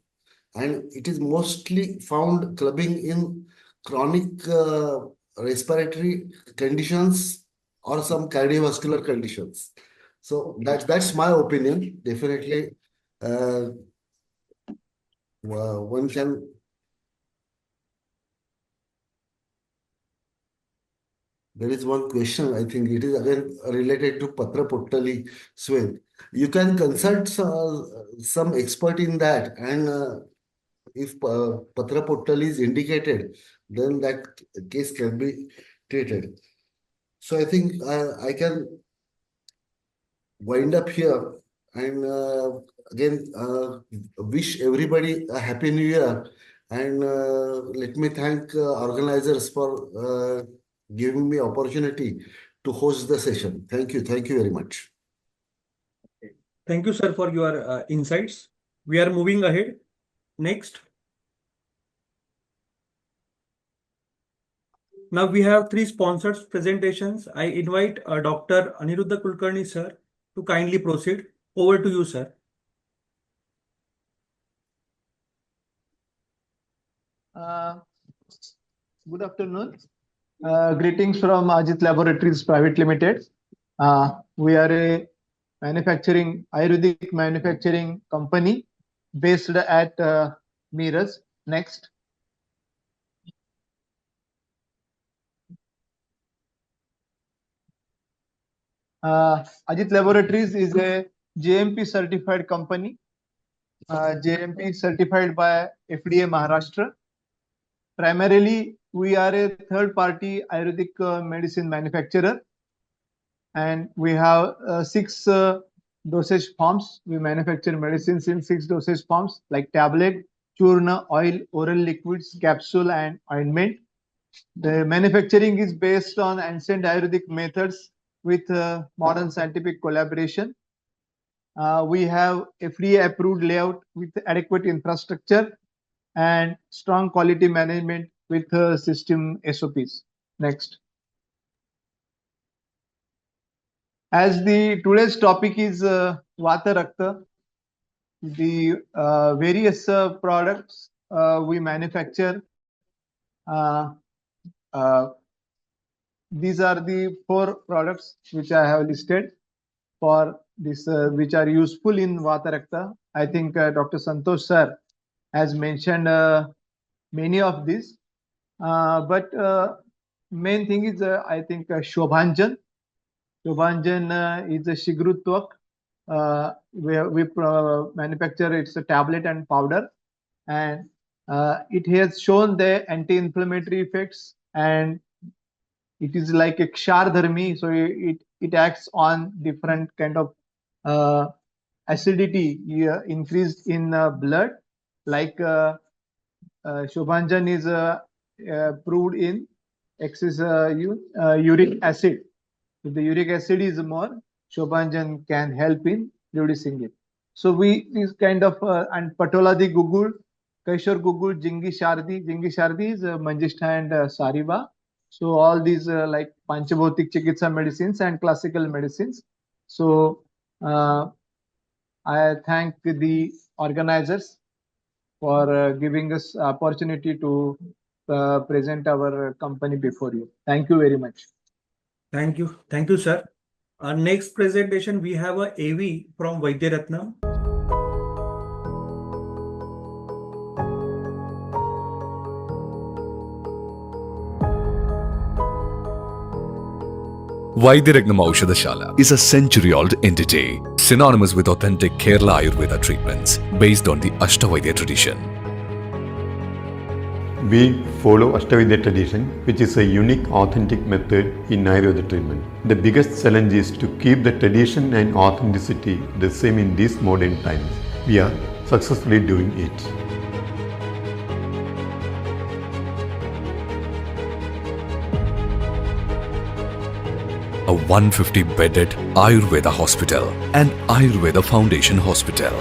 and it is mostly found clubbing in chronic respiratory conditions or some cardiovascular conditions. So that's my opinion. Definitely, uh, one can. There is one question. I think it is again related to Patra Pottali Swen. You can consult some expert in that, and if Patra Pottal is indicated, then that case can be treated. So I think I can wind up here and again wish everybody a happy new year, and let me thank organizers for giving me opportunity to host the session. Thank you very much. Thank you, sir, for your insights. We are moving ahead. Next. Now we have three sponsored presentations. I invite Dr. Aniruddha Kulkarni, sir, to kindly proceed. Over to you, sir. Good afternoon. Greetings from Ajit Laboratories Private Limited. We are a Ayurvedic manufacturing company based at Meerut. Next. Ajit Laboratories is a JMP certified company. JMP certified by FDA Maharashtra. Primarily, we are a third-party Ayurvedic medicine manufacturer, and we have 6 dosage forms. We manufacture medicines in 6 dosage forms like tablet, churna, oil, oral liquids, capsule, and ointment. The manufacturing is based on ancient Ayurvedic methods with modern scientific collaboration. We have FDA-approved layout with adequate infrastructure and strong quality management with system SOPs. Next. As the today's topic is Vatarakta, the various products we manufacture. These are the 4 products which I have listed for this, which are useful in Vatarakta. I think Dr. Santosh sir has mentioned many of these, but main thing is I think Shobhanjan. Shobhanjan is a Shigrutwak. We manufacture it's a tablet and powder, and it has shown the anti-inflammatory effects, and it is like a Kshardharmi, so it acts on different kind of acidity increased in blood, like Shobhanjan is proved in excess uric acid. If the uric acid is more, Shobhanjan can help in reducing it. So this kind of and Patoladi Gugul, Kaishor Gugul, Jingi Shardi is Manjishta and Sariva. So all these like Panchabhotik Chikitsa medicines and classical medicines. So I thank the organizers for giving us opportunity to present our company before you. Thank you very much. Thank you, sir. Our next presentation, we have a AV from Vaidyaratnam. Vaidyaratnam Aushadashala is a century-old entity, synonymous with authentic Kerala Ayurveda treatments based on the Ashtavaidya tradition. We follow Ashtavidya tradition, which is a unique, authentic method in Ayurveda treatment. The biggest challenge is to keep the tradition and authenticity the same in these modern times. We are successfully doing it. A 150-bedded Ayurveda hospital and Ayurveda Foundation Hospital,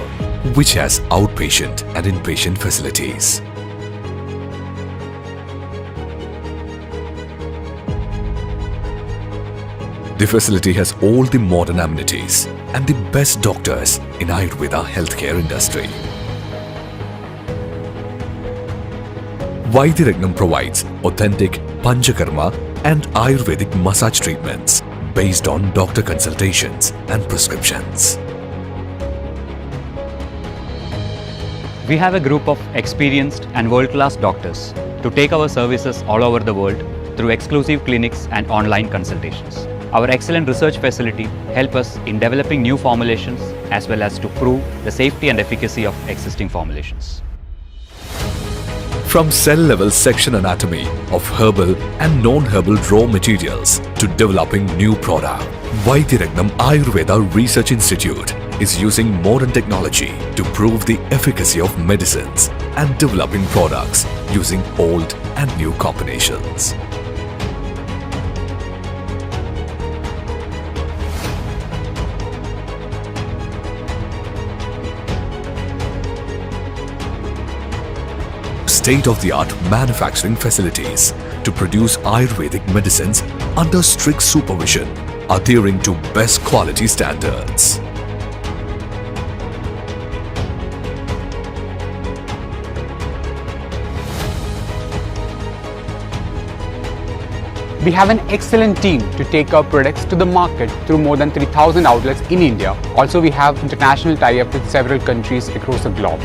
which has outpatient and inpatient facilities. The facility has all the modern amenities and the best doctors in Ayurveda healthcare industry. Vaidyaratnam provides authentic Panchakarma and Ayurvedic massage treatments based on doctor consultations and prescriptions. We have a group of experienced and world-class doctors to take our services all over the world through exclusive clinics and online consultations. Our excellent research facility help us in developing new formulations as well as to prove the safety and efficacy of existing formulations. From cell-level section anatomy of herbal and non-herbal raw materials to developing new product, Vaidyaratnam Ayurveda Research Institute is using modern technology to prove the efficacy of medicines and developing products using old and new combinations. State-of-the-art manufacturing facilities to produce Ayurvedic medicines under strict supervision, adhering to best quality standards. We have an excellent team to take our products to the market through more than 3,000 outlets in India. Also, we have international tie-up with several countries across the globe.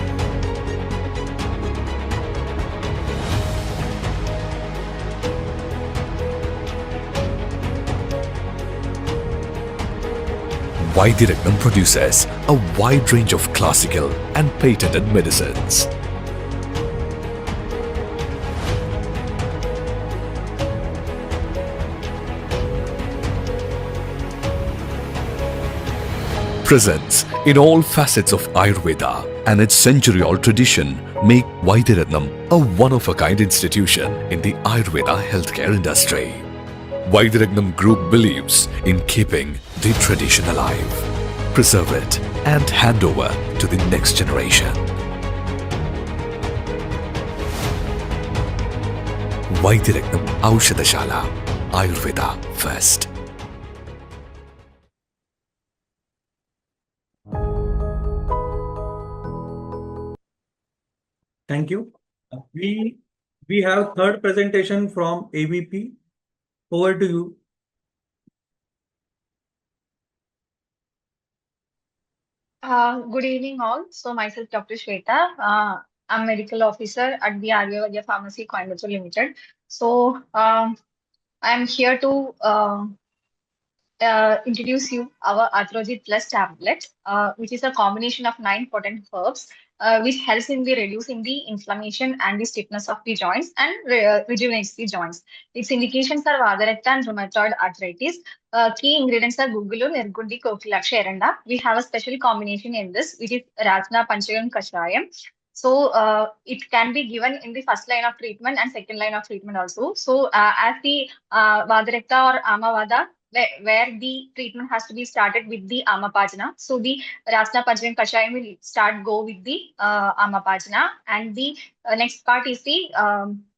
Vaidiragnam produces a wide range of classical and patented medicines. Presence in all facets of Ayurveda and its century-old tradition make Vaidiragnam a one-of-a-kind institution in the Ayurveda healthcare industry. Vaidiragnam Group believes in keeping the tradition alive, preserve it and hand over to the next generation. Vaidiragnam Aushadashala Ayurveda Fest. Thank you. We have third presentation from AVP. Over to you. Good evening all. So myself Dr. Shweta. I'm medical officer at the Ayurveda Pharmacy Coimbatore Limited. So I'm here to introduce you our Arthrogit Plus tablet, which is a combination of 9 potent herbs, which helps in the reducing the inflammation and the stiffness of the joints and rejuvenates the joints. Its indications are Vatarakta and rheumatoid arthritis. Key ingredients are Gurukul, Nirgundi, Kokilaksha, Eranda. We have a special combination in this, which is Rajna Panchakarma Kashayam. So it can be given in the first line of treatment and second line of treatment also. So as the Vatarakta or Amavada, where the treatment has to be started with the Amapajana. So the Rasna Pancham Kashayam will go with the Amapajana, and the next part is the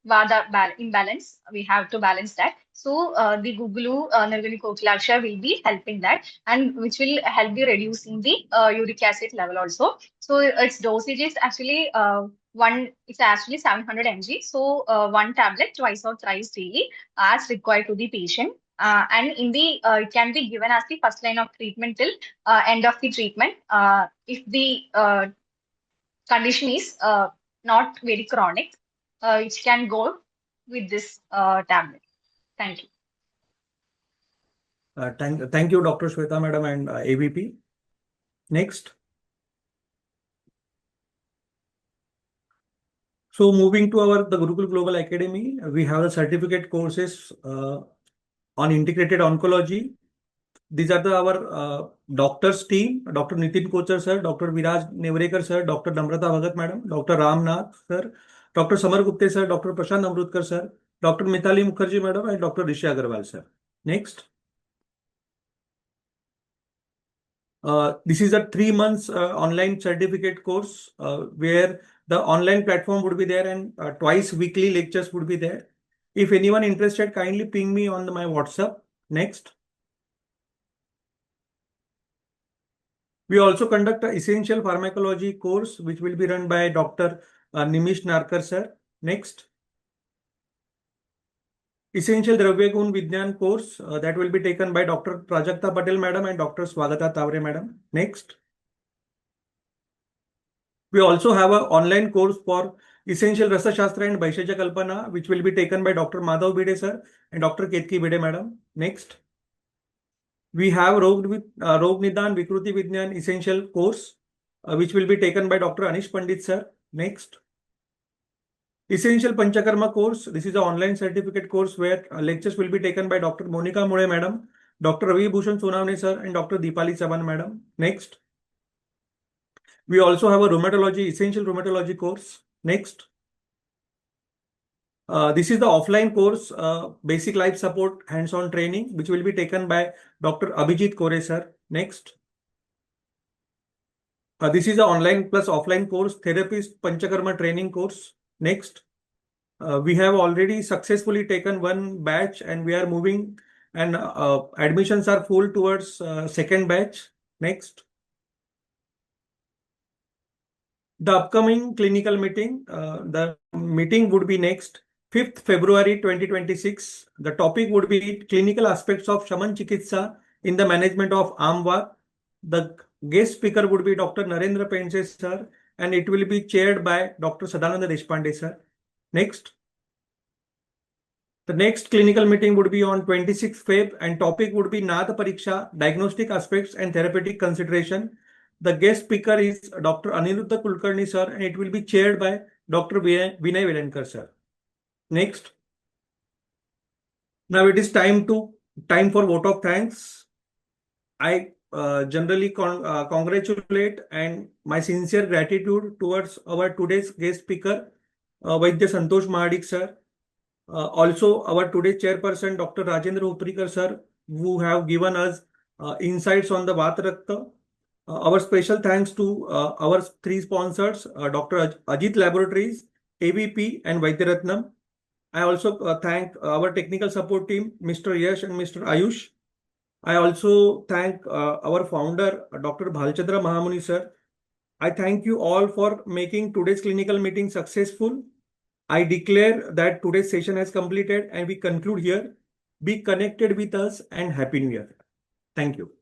Vada imbalance. We have to balance that. So the Gugulu Nirgali Kokilaksha will be helping that, and which will help you reducing the uric acid level also. So its dosage is actually it's actually 700 mg. So one tablet twice or thrice daily as required to the patient. And in the it can be given as the first line of treatment till end of the treatment. If the condition is not very chronic, it can go with this tablet. Thank you. Thank you, Dr. Shweta Madam and AVP. Next. So moving to the Gurukul Global Academy, we have the certificate courses on integrated oncology. These are our doctors team: Dr. Nitin Kochar sir, Dr. Viraj Nevrekar sir, Dr. Namrata Bhagat madam, Dr. Ramnath sir, Dr. Samar Gupte sir, Dr. Prashant Amrutkar sir, Dr. Mithali Mukherjee madam, and Dr. Rishi Agarwal sir. Next. This is a 3 months online certificate course where the online platform would be there and twice weekly lectures would be there. If anyone interested, kindly ping me on my WhatsApp. Next. We also conduct an essential pharmacology course, which will be run by Dr. Nimish Narkar sir. Next. Essential Dravya Gun Vidyan course that will be taken by Dr. Prajakta Patel madam and Dr. Swagata Tavre madam. Next. We also have an online course for Essential Rasa Shastra and Vaishesha Kalpana, which will be taken by Dr. Madhav Bide sir and Dr. Ketki Bide madam. Next. We have Rog Nidan Vikruti Vidyan essential course, which will be taken by Dr. Anish Pandit sir. Next. Essential Panchakarma course. This is an online certificate course where lectures will be taken by Dr. Monica Mule madam, Dr. Ravi Bhushan Sonavne sir, and Dr. Deepali Chavan madam. Next. We also have a rheumatology, essential rheumatology course. Next. This is the offline course, basic life support hands-on training, which will be taken by Dr. Abhijit Kore sir. Next. This is the online plus offline course, therapist Panchakarma training course. Next. We have already successfully taken one batch and we are moving, and admissions are full towards second batch. Next. The upcoming clinical meeting, the meeting would be next 5th February 2026. The topic would be clinical aspects of Shaman Chikitsa in the management of Amvat. The guest speaker would be Dr. Narendra Pense sir, and it will be chaired by Dr. Sadananda Deshpande sir. Next. The next clinical meeting would be on 26th Feb and topic would be Nada Pariksha, diagnostic aspects and therapeutic consideration. The guest speaker is Dr. Aniruddha Kulkarni sir, and it will be chaired by Dr. Vinay Velankar sir. Next. Now it is time for vote of thanks. I generally congratulate and my sincere gratitude towards our today's guest speaker, Vaidya Santosh Mahadik sir. Also our today's chairperson, Dr. Rajendra Huparikar sir, who have given us insights on the Vatarakta. Our special thanks to our three sponsors, Dr. Ajit Laboratories, AVP and Vaidyaratnam. I also thank our technical support team, Mr. Yash and Mr. Ayush. I also thank our founder, Dr. Bhalchandra Mahamuni sir. I thank you all for making today's clinical meeting successful. I declare that today's session has completed and we conclude here. Be connected with us and Happy New Year. Thank you.